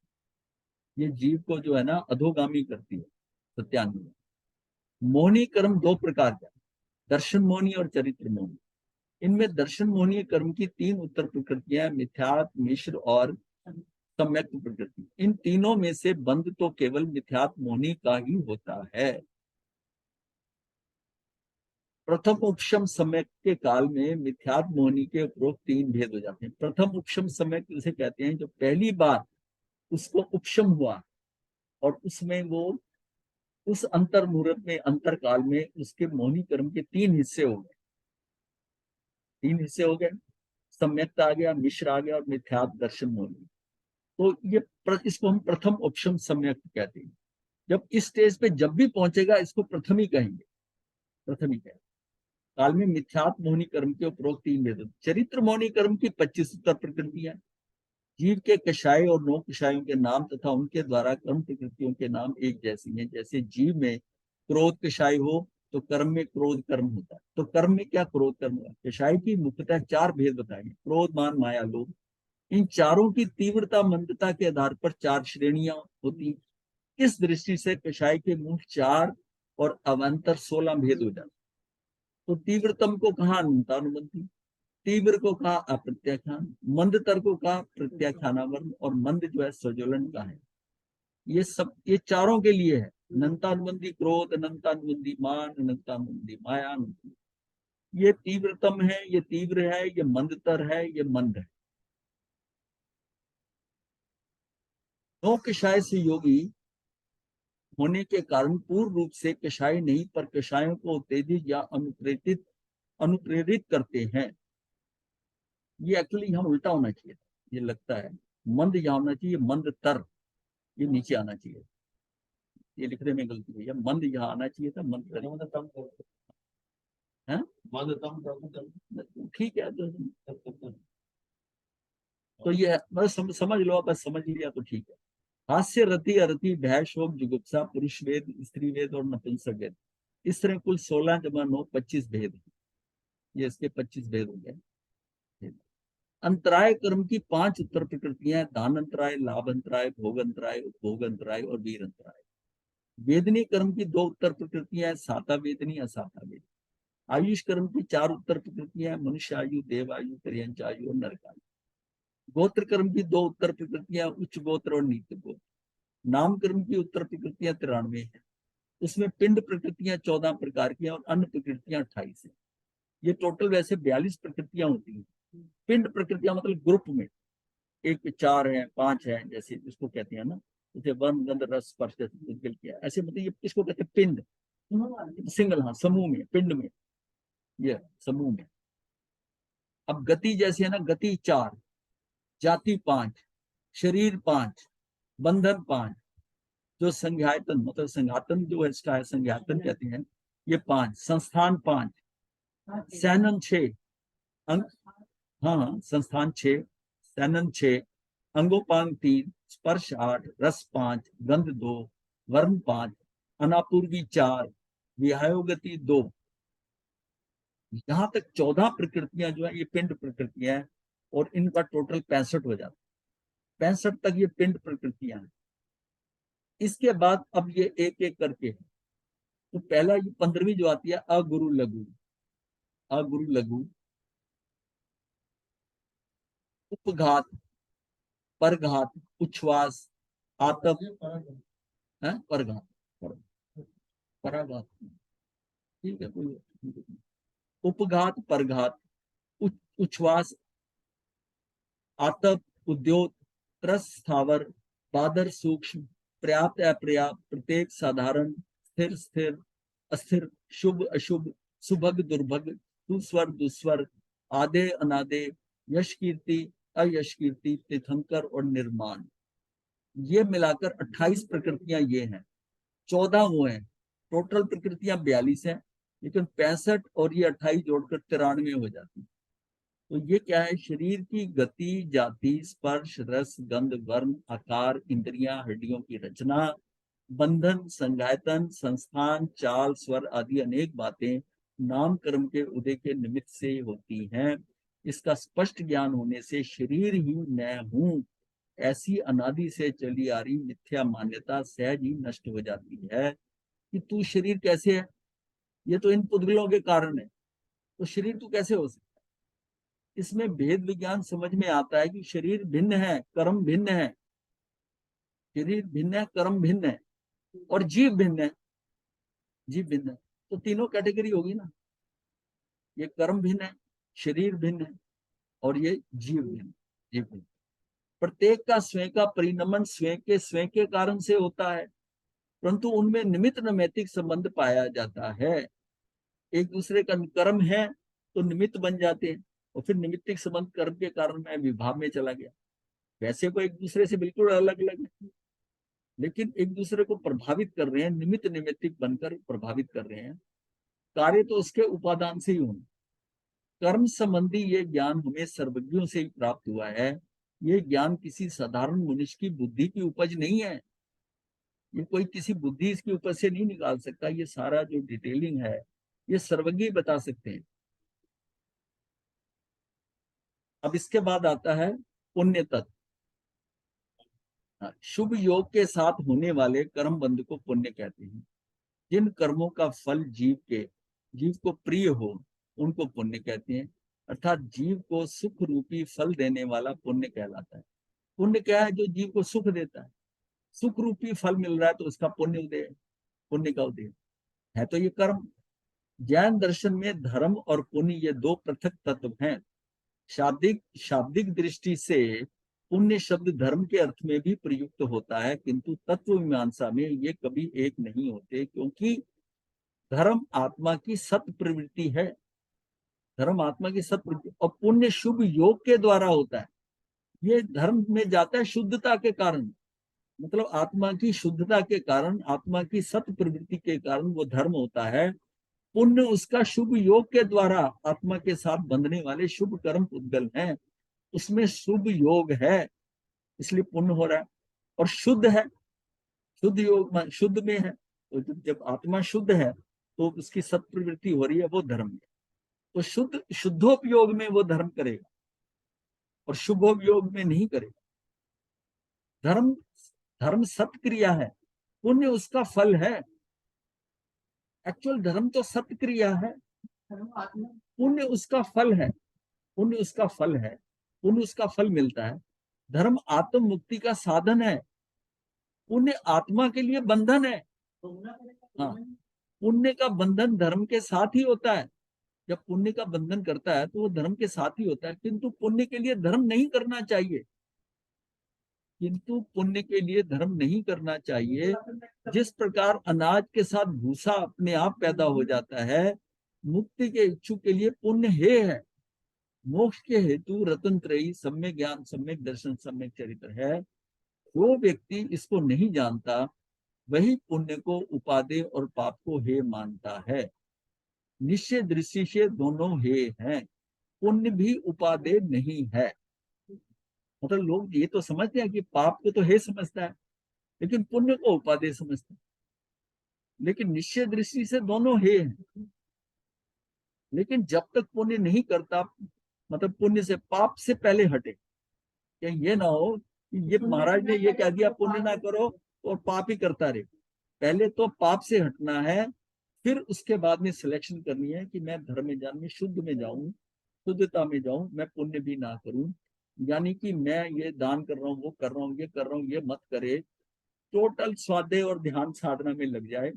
ये जीव को जो है ना अधोगामी करती है सत्यान वृद्धि। मोहनी कर्म 2 प्रकार का, दर्शन मोहनी और चरित्र मोहनी। इनमें दर्शन मोहनी कर्म की 3 उत्तर प्रकृतियां, मिथ्यात्म, मिश्र और सम्यक प्रकृति। इन तीनों में से बंध तो केवल मिथ्यात्म मोहनी का ही होता है। प्रथम उपशम सम्यक के काल में मिथ्यात्म मोहनी के उपरोक्त 3 भेद हो जाते हैं। प्रथम उपशम सम्यक जिसे कहते हैं, जो पहली बार उसको उपशम हुआ और उसमें वो उस अंतर मुहूर्त में, अंतर काल में उसके मोहनी कर्म के 3 हिस्से हो गए। तीन हिस्से हो गए, सम्यक्त आ गया, मिश्र आ गया और मिथ्यात्व दर्शन मौलिक। तो ये इसको हम प्रथम ऑप्शन सम्यक्त कहते हैं। जब इस स्टेज पे जब भी पहुंचेगा इसको प्रथम ही कहेंगे, प्रथम ही कहेंगे। काल में मिथ्यात्व मोहिनी कर्म के उपरोक्त तीन भेद। चरित्र मोहिनी कर्म की 25 उत्तर प्रकृतियां, जीव के कषाय और नौ कषायों के नाम तथा उनके द्वारा कर्म प्रकृतियों के नाम एक जैसी हैं। जैसे जीव में क्रोध कषाय हो तो कर्म में क्रोध कर्म होता है, तो कर्म में क्या क्रोध कर्म होता है। कषाय की मुख्यतः चार भेद बताएंगे, क्रोध मान माया लोभ। इन चारों की तीव्रता मंदता के आधार पर चार श्रेणियां होती। इस दृष्टि से कषाय के मूल चार और अवंतर 16 भेद हो जाते। तो तीव्रतम को कहा अनंतानुबंधी, तीव्र को कहा अप्रत्याख्यान, मंदतर को कहा प्रत्याख्यानावर्ण और मंद जो है स्वज्वलन का है। ये सब ये चारों के लिए है। अनंतानुबंधी क्रोध, अनंतानुबंधी मान, अनंतानुबंधी माया। ये तीव्रतम है, ये तीव्र है, ये मंदतर है, ये मंद है। नौ कषाय से योगी होने के कारण पूर्ण रूप से कषाय नहीं पर कषायों को उत्तेजित या अनुप्रेरित करते हैं। ये एक्चुअली हम उल्टा होना चाहिए, ये लगता है मंद यहाँ होना चाहिए, मंद तर ये नीचे आना चाहिए। ये लिखने में गलती हुई है, मंद यहाँ आना चाहिए था, मंद तर। ठीक है तो ये बस समझ लो, बस समझ लिया तो ठीक है। हास्य रति अरति भय शोक जुगुप्सा पुरुष वेद स्त्री वेद और नपुंसक वेद, इस तरह कुल 16 जमा 9 25 भेद। ये इसके 25 भेद हो गए। अंतराय कर्म की 5 उत्तर प्रकृतियां, दान अंतराय, लाभ अंतराय, भोग अंतराय, उपभोग अंतराय और वीर अंतराय। वेदनी कर्म की 2 उत्तर प्रकृतियां, साता वेदनी, असाता वेदनी। आयुष कर्म की 4 उत्तर प्रकृतियां, मनुष्य आयु, देव आयु, पर्यंच आयु और नरक आयु। गोत्र कर्म की 2 उत्तर प्रकृतियां, उच्च गोत्र और नीच गोत्र। नाम कर्म की उत्तर प्रकृतियां 93 है। उसमें पिंड प्रकृतियां 14 प्रकार की और अन्य प्रकृतियां 28 है। ये टोटल वैसे 42 प्रकृतियां होती हैं। पिंड प्रकृतियां मतलब ग्रुप में, एक पे 4 है 5 है, जैसे इसको कहते हैं ना, जैसे वन गंध रस स्पर्श किया, ऐसे मतलब ये इसको कहते हैं पिंड। सिंगल, हाँ समूह में, पिंड में, ये समूह में। अब गति जैसे है ना, गति 4, जाति 5, शरीर 5, बंधन 5, जो संज्ञायतन मतलब संघातन जो है इसका है, संज्ञातन कहते हैं, ये 5, संस्थान 5, सैनन 6, अंग, हाँ संस्थान 6, सैनन 6, अंगोपांग 3, स्पर्श 8, रस 5, गंध 2, वर्ण 5, अनापूर्वी 4, विहायोगति 2। यहां तक 14 प्रकृतियां जो है ये पिंड प्रकृतियां हैं और इनका टोटल 65 हो जाता है। 65 तक ये पिंड प्रकृतियां हैं। इसके बाद अब ये एक एक करके है। तो पहला ये 15वीं जो आती है अगुरु लघु, अगुरु लघु, उपघात, परघात, उच्छ्वास, आतप, परघात, पराघात, ठीक है कोई। उपघात, परघात, उच्छ्वास, आतप, उद्योत, त्रस स्थावर, बादर सूक्ष्म, पर्याप्त अपर्याप्त, प्रत्येक साधारण, स्थिर स्थिर, अस्थिर, शुभ अशुभ, सुभग दुर्भग, सुस्वर दुस्वर, आदे अनादे, यश कीर्ति अयश कीर्ति, तीर्थंकर और निर्माण। ये मिलाकर 28 प्रकृतियां ये हैं। 14 वो हैं, टोटल प्रकृतियां 42 हैं, लेकिन 65 और ये 28 जोड़कर 93 हो जाती है। तो ये क्या है, शरीर की गति, जाति, स्पर्श, रस, गंध, वर्ण, आकार, इंद्रियां, हड्डियों की रचना, बंधन, संघायतन, संस्थान, चाल, स्वर आदि अनेक बातें नाम कर्म के उदय के निमित्त से होती हैं। इसका स्पष्ट ज्ञान होने से शरीर ही मैं हूं ऐसी अनादि से चली आ रही मिथ्या मान्यता सहज ही नष्ट हो जाती है। कि तू शरीर कैसे है, ये तो इन पुद्गलों के कारण है, तो शरीर तू कैसे हो सकता। इसमें भेद विज्ञान समझ में आता है कि शरीर भिन्न है, कर्म भिन्न है। शरीर भिन्न है, कर्म भिन्न है और जीव भिन्न है, जीव भिन्न है। तो तीनों कैटेगरी होगी ना, ये कर्म भिन्न है, शरीर भिन्न है और ये जीव भिन्न, जीव भिन्न। प्रत्येक का स्वयं का परिणमन स्वयं के कारण से होता है, परंतु उनमें निमित्त नैमित्तिक संबंध पाया जाता है। एक दूसरे का कर्म है तो निमित्त बन जाते हैं, और फिर निमित्तिक संबंध कर्म के कारण मैं विभाव में चला गया। वैसे को एक दूसरे से बिल्कुल अलग अलग है, लेकिन एक दूसरे को प्रभावित कर रहे हैं, निमित्त निमित्तिक बनकर प्रभावित कर रहे हैं। कार्य तो उसके उपादान से ही होना। कर्म संबंधी ये ज्ञान हमें सर्वज्ञों से ही प्राप्त हुआ है। ये ज्ञान किसी साधारण मनुष्य की बुद्धि की उपज नहीं है। ये कोई किसी बुद्धि इसकी उपज से नहीं निकाल सकता। ये सारा जो डिटेलिंग है ये सर्वज्ञ बता सकते हैं। अब इसके बाद आता है पुण्य तत्व। शुभ योग के साथ होने वाले कर्म बंध को पुण्य कहते हैं। जिन कर्मों का फल जीव को प्रिय हो उनको पुण्य कहते हैं। अर्थात जीव को सुख रूपी फल देने वाला पुण्य कहलाता है। पुण्य क्या है? जो जीव को सुख देता है। सुख रूपी फल मिल रहा है तो उसका पुण्य उदय, पुण्य का उदय है। तो ये कर्म, जैन दर्शन में धर्म और पुण्य ये दो पृथक तत्व हैं। शाब्दिक शाब्दिक दृष्टि से पुण्य शब्द धर्म के अर्थ में भी प्रयुक्त होता है, किंतु तत्व मीमांसा में ये कभी एक नहीं होते, क्योंकि धर्म आत्मा की सत प्रवृत्ति है। धर्म आत्मा की सत प्रवृत्ति, और पुण्य शुभ योग के द्वारा होता है। ये धर्म में जाता है शुद्धता के कारण, मतलब आत्मा की शुद्धता के कारण, आत्मा की सत प्रवृत्ति के कारण वो धर्म होता है। पुण्य उसका शुभ योग के द्वारा आत्मा के साथ बंधने वाले शुभ कर्म उद्गल हैं। उसमें शुभ योग है इसलिए पुण्य हो रहा है। और शुद्ध है, शुद्ध योग शुद्ध में है, तो जब आत्मा शुद्ध है तो उसकी सत प्रवृत्ति हो रही है, वो धर्म है। तो शुद्धोपयोग में वो धर्म करेगा और शुभोपयोग में नहीं करेगा। धर्म धर्म सत्क्रिया है, पुण्य उसका फल है। एक्चुअल धर्म तो सत्क्रिया है, पुण्य उसका फल है। पुण्य उसका फल है, पुण्य उसका फल मिलता है। धर्म आत्म मुक्ति का साधन है, पुण्य आत्मा के लिए बंधन है। हाँ, पुण्य का बंधन धर्म के साथ ही होता है। जब पुण्य का बंधन करता है तो वो धर्म के साथ ही होता है, किंतु पुण्य के लिए धर्म नहीं करना चाहिए। किंतु पुण्य के लिए धर्म नहीं करना चाहिए। जिस प्रकार अनाज के साथ भूसा अपने आप पैदा हो जाता है, मुक्ति के इच्छुक के लिए पुण्य हे है। मोक्ष के हेतु रतन त्रयी सम्यक ज्ञान, सम्यक दर्शन, सम्यक चरित्र है। जो व्यक्ति इसको नहीं जानता वही पुण्य को उपादेय और पाप को हे मानता है। निश्चय दृष्टि से दोनों हे हैं, पुण्य भी उपादेय नहीं है। मतलब लोग ये तो समझते हैं कि पाप को तो हे समझता है, लेकिन पुण्य को उपादेय समझते हैं। लेकिन निश्चय दृष्टि से दोनों हे हैं। लेकिन जब तक पुण्य नहीं करता, मतलब पुण्य से, पाप से पहले हटे, क्या ये ना हो कि ये महाराज ने ये कह दिया पुण्य ना करो और पाप ही करता रहे। पहले तो पाप से हटना है, फिर उसके बाद में सिलेक्शन करनी है कि मैं धर्म में जाऊं, शुद्ध में जाऊं, शुद्धता में जाऊं, मैं पुण्य भी ना करूं। यानी कि मैं ये दान कर रहा हूँ, वो कर रहा हूँ, ये कर रहा हूँ, ये मत करे। टोटल स्वाध्याय और ध्यान साधना में लग जाए।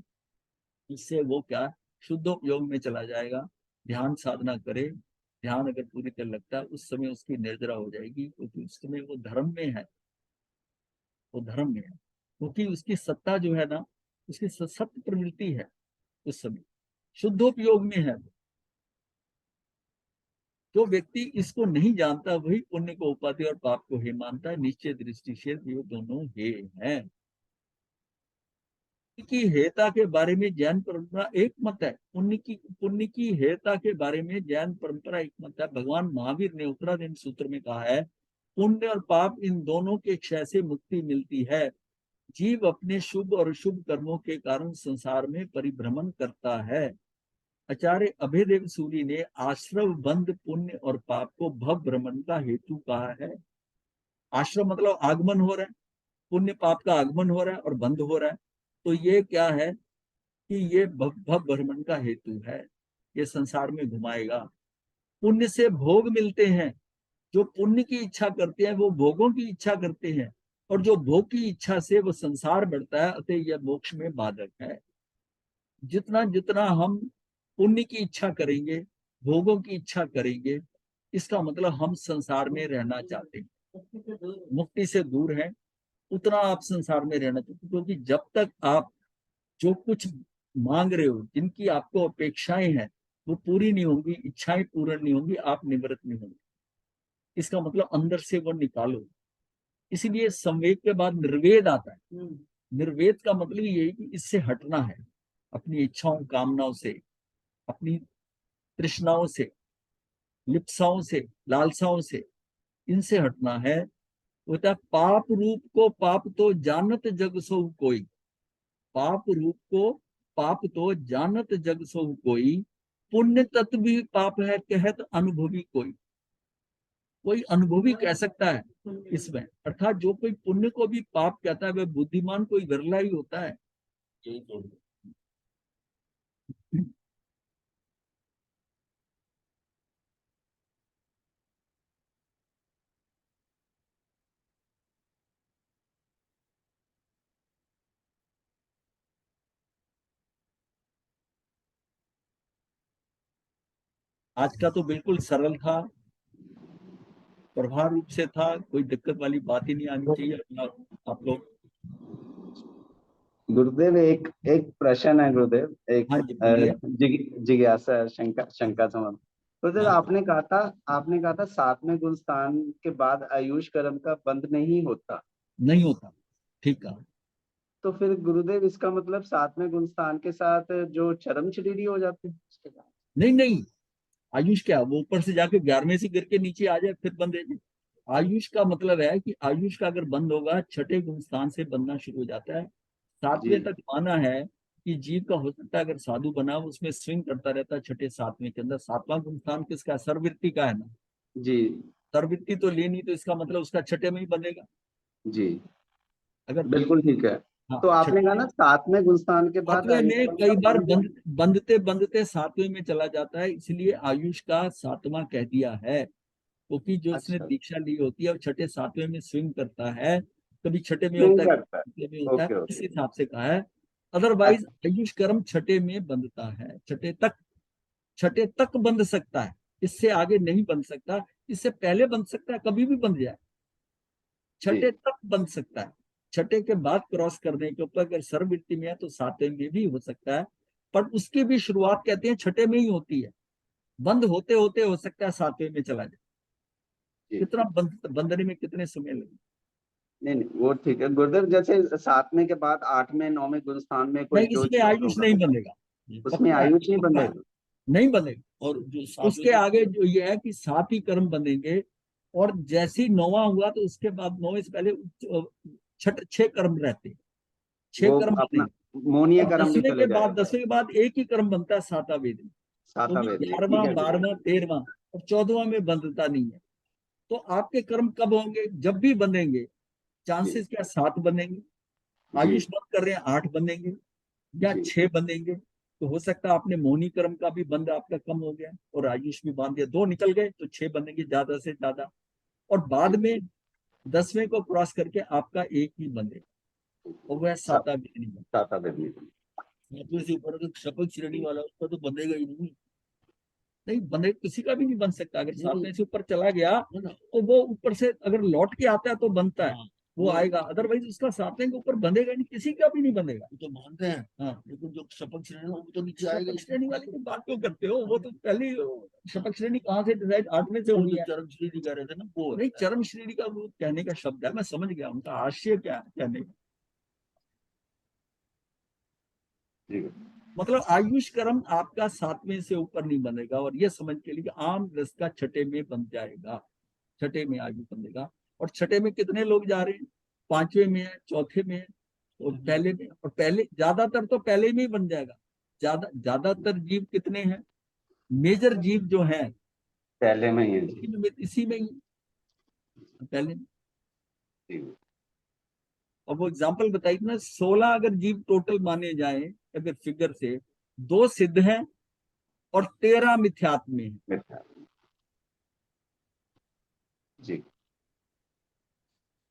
इससे वो क्या, शुद्धोपयोग में चला जाएगा। ध्यान साधना करे, ध्यान अगर पूरी तरह लगता है उस समय उसकी निर्जरा हो जाएगी, क्योंकि उस समय वो धर्म में है। वो धर्म में है क्योंकि उसकी सत्ता जो है ना, उसकी सत्य प्रवृत्ति है उस समय, शुद्धोपयोग में है। जो व्यक्ति इसको नहीं जानता वही पुण्य को उपादेय और पाप को हे मानता है। निश्चय दृष्टि से ये दोनों हे हैं। की हेयता के बारे में जैन परंपरा एक मत है। पुण्य की हेयता के बारे में जैन परंपरा एक मत है। भगवान महावीर ने उत्तरायण सूत्र में कहा है, पुण्य और पाप इन दोनों के क्षय से मुक्ति मिलती है। जीव अपने शुभ और शुभ कर्मों के कारण संसार में परिभ्रमण करता है। आचार्य अभयदेव सूरी ने आश्रम बंध पुण्य और पाप को भव भ्रमण का हेतु कहा है। आश्रम मतलब आगमन हो रहा है, पुण्य पाप का आगमन हो रहा है और बंध हो रहा है। तो ये क्या है कि ये भव भ्रमण का हेतु है, ये संसार में घुमाएगा। पुण्य से भोग मिलते हैं। जो पुण्य की इच्छा करते हैं वो भोगों की इच्छा करते हैं, और जो भोग की इच्छा से वो संसार बढ़ता है, अतः यह मोक्ष में बाधक है। जितना जितना हम पुण्य की इच्छा करेंगे, भोगों की इच्छा करेंगे, इसका मतलब हम संसार में रहना चाहते हैं, मुक्ति से दूर हैं, उतना आप संसार में रहना चाहते हैं। क्योंकि जब तक आप जो कुछ मांग रहे हो, जिनकी आपको अपेक्षाएं हैं, वो पूरी नहीं होंगी, इच्छाएं पूर्ण नहीं होंगी, आप निवृत्त नहीं होंगे। इसका मतलब अंदर से वो निकालो। इसीलिए संवेग के बाद निर्वेद आता है। निर्वेद का मतलब ये है कि इससे हटना है, अपनी इच्छाओं कामनाओं से, अपनी तृष्णाओं से, लिप्साओं से, लालसाओं से, इनसे हटना है। होता है पाप रूप को पाप तो जानत जग सो कोई। पाप रूप को पाप तो जानत जग सो कोई, पुण्य तत्व भी पाप है कहत अनुभवी कोई। कोई अनुभवी कह सकता है इसमें, अर्थात जो कोई पुण्य को भी पाप कहता है वह बुद्धिमान कोई विरला ही होता है। आज का तो बिल्कुल सरल था, प्रभाव रूप से था, कोई दिक्कत वाली बात ही नहीं आनी चाहिए। अपना आप लोग। गुरुदेव एक एक प्रश्न है गुरुदेव, एक हाँ जी बोलिए। जिज्ञासा, शंका शंका समझ। गुरुदेव हाँ, आपने कहा था सातवें गुण स्थान के बाद आयुष कर्म का बंध नहीं होता। नहीं होता, ठीक है। तो फिर गुरुदेव इसका मतलब सातवें गुण स्थान के साथ जो चरम शरीरी हो जाते हैं उसके बाद? नहीं नहीं, आयुष क्या, वो ऊपर से जाके 11वें से गिर के नीचे आ जाए फिर बंद है जी। आयुष का मतलब है कि आयुष का अगर बंद होगा, छठे गुण स्थान से बनना शुरू हो जाता है। जी 7वें तक माना है कि जीव का हो सकता है अगर साधु बना उसमें स्विंग करता रहता है छठे 7वें के अंदर। 7वां गुण स्थान किसका है? सर्ववृत्ति का है ना। जी सर्ववृत्ति तो लेनी, तो इसका मतलब उसका छठे में ही बनेगा। जी अगर बिल्कुल ठीक है। हाँ तो आपने कहा छठे ना सातवें गुण स्थान के बाद 7वें आयुष में कर्म का कई बार बंध। बंधते बंधते 7वें में चला जाता है, इसलिए आयुष का 7वां कह दिया है। क्योंकि जो उसने अच्छा, दीक्षा ली होती है और छठे 7वें में स्विंग करता है, कभी छठे में नहीं होता है, करता है। छठे में होता है, ओके इस ओके। हिसाब से कहा है। अदरवाइज आयुष कर्म छठे में बंधता है, छठे तक। छठे तक बंध सकता है, इससे आगे नहीं बंध सकता। इससे पहले बंध सकता है, कभी भी बंध जाए। जी छठे तक बंध सकता है। छठे के बाद क्रॉस करने के ऊपर अगर सर्ववृत्ति में है तो 7वें में भी हो सकता है। पर उसकी भी शुरुआत कहते हैं छठे में ही होती है। बंद होते होते हो सकता है 7वें में चला जाए। जी। कितना बंधने में कितने समय लगे। नहीं नहीं वो ठीक है गुरुदेव, जैसे सातवें के बाद आठवें नौवें गुण स्थान में कोई नहीं, जो इसमें जीव आयुष होगा नहीं बनेगा। उसमें पक्का है, आयुष नहीं पक्का है, बंधेगा। नहीं बनेगा। और जो उसके आगे जो ये है कि 7 ही कर्म बनेंगे। और जैसे ही 9वां हुआ तो उसके बाद 9वें से पहले छठ 6 कर्म रहते हैं, 6 वो कर्म अपना बनेंगे। मोनीय और कर्म भी चले जाएगा। 10वें के बाद एक ही कर्म बनता है 7वां वेद में। सातवां क्योंकि वेद में ठीक 11वां है गुरुदेव। 12वां 13वां और 14वां में बंधता नहीं है। तो आपके कर्म कब होंगे? जब भी बनेंगे। जी चांसेस क्या 7 बनेंगे, जी आयुष बंद कर रहे हैं 8 बनेंगे या जी 6 बनेंगे। तो हो सकता है आपने मोहिनी कर्म का भी बंध आपका कम हो गया और आयुष भी बांध दिया, 2 निकल गए तो 6 बनेंगे ज्यादा से ज्यादा। और बाद जी। में 10वें को क्रॉस करके आपका एक ही बनेगा और वह सात 7वां भी नहीं बनेगा। सातवां वेद में। 7वें से ऊपर अगर शपथ श्रेणी वाला उसका तो बनेगा ही नहीं। नहीं बने, किसी का भी नहीं बन सकता। अगर 7वें से ऊपर चला गया तो वो ऊपर से अगर लौट के आता है तो बनता है, वो आएगा। अदरवाइज उसका 7वें के ऊपर बनेगा नहीं, किसी का भी नहीं बनेगा। तो मानते हैं हाँ, लेकिन जो शपथ श्रेणी है, वो तो नीचे आएगा। शपथ श्रेणी वाले की बात क्यों करते हो? वो तो पहले शपथ श्रेणी कहाँ से डिसाइड 8वें से होनी है। चरम श्रेणी कह रहे थे ना, वो नहीं, चरम श्रेणी का वो कहने का शब्द है, मैं समझ गया उनका आशय क्या है कहने का। जी मतलब आयुष कर्म आपका 7वें से ऊपर नहीं बनेगा। और ये समझ के लिए कि आम रस का छठे में बन जाएगा, छठे में आयु बनेगा। और छठे में कितने लोग जा रहे हैं? 5वें में है, चौथे में है और पहले में। और पहले ज्यादातर तो पहले में ही बन जाएगा। ज्यादातर जीव कितने हैं? मेजर जीव जो है पहले में ही है जी। इसी में ही पहले में। जी और वो एग्जाम्पल बताइए ना, 16 अगर जीव टोटल माने जाए अगर फिगर से, 2 सिद्ध हैं और 13 मिथ्यात्व में है। मिथ्या। जी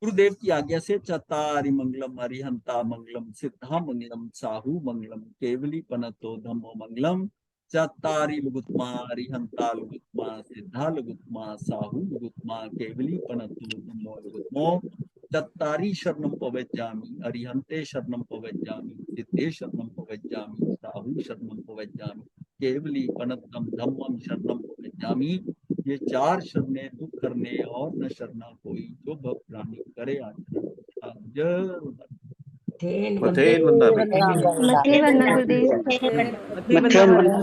गुरुदेव की आज्ञा से चतारि मंगलम अरिहंता मंगलम सिद्धा मंगलम साहू मंगलम केवली पनतो धम्मो मंगलम। चतारि लुगुत्मा अरिहंता लुगुत्मा सिद्धा लुगुत्मा साहू लुगुत्मा केवली पनतो धम्मो लुगुत्मो। चत्तारि शरणम पवज्जामि अरिहंते शरणम पवज्जामि सिद्धे शरणम पवज्जामि साहू शरणम पवज्जामि केवली कनकम धम्मम शरणम गच्छामि। ये 4 शरणें दुख करने और न शरणा कोई, जो भव प्राणी करे आचरण। जय मथे वंदना गुरुदेव। मथे वंदना गुरुदेव। मथे वंदना।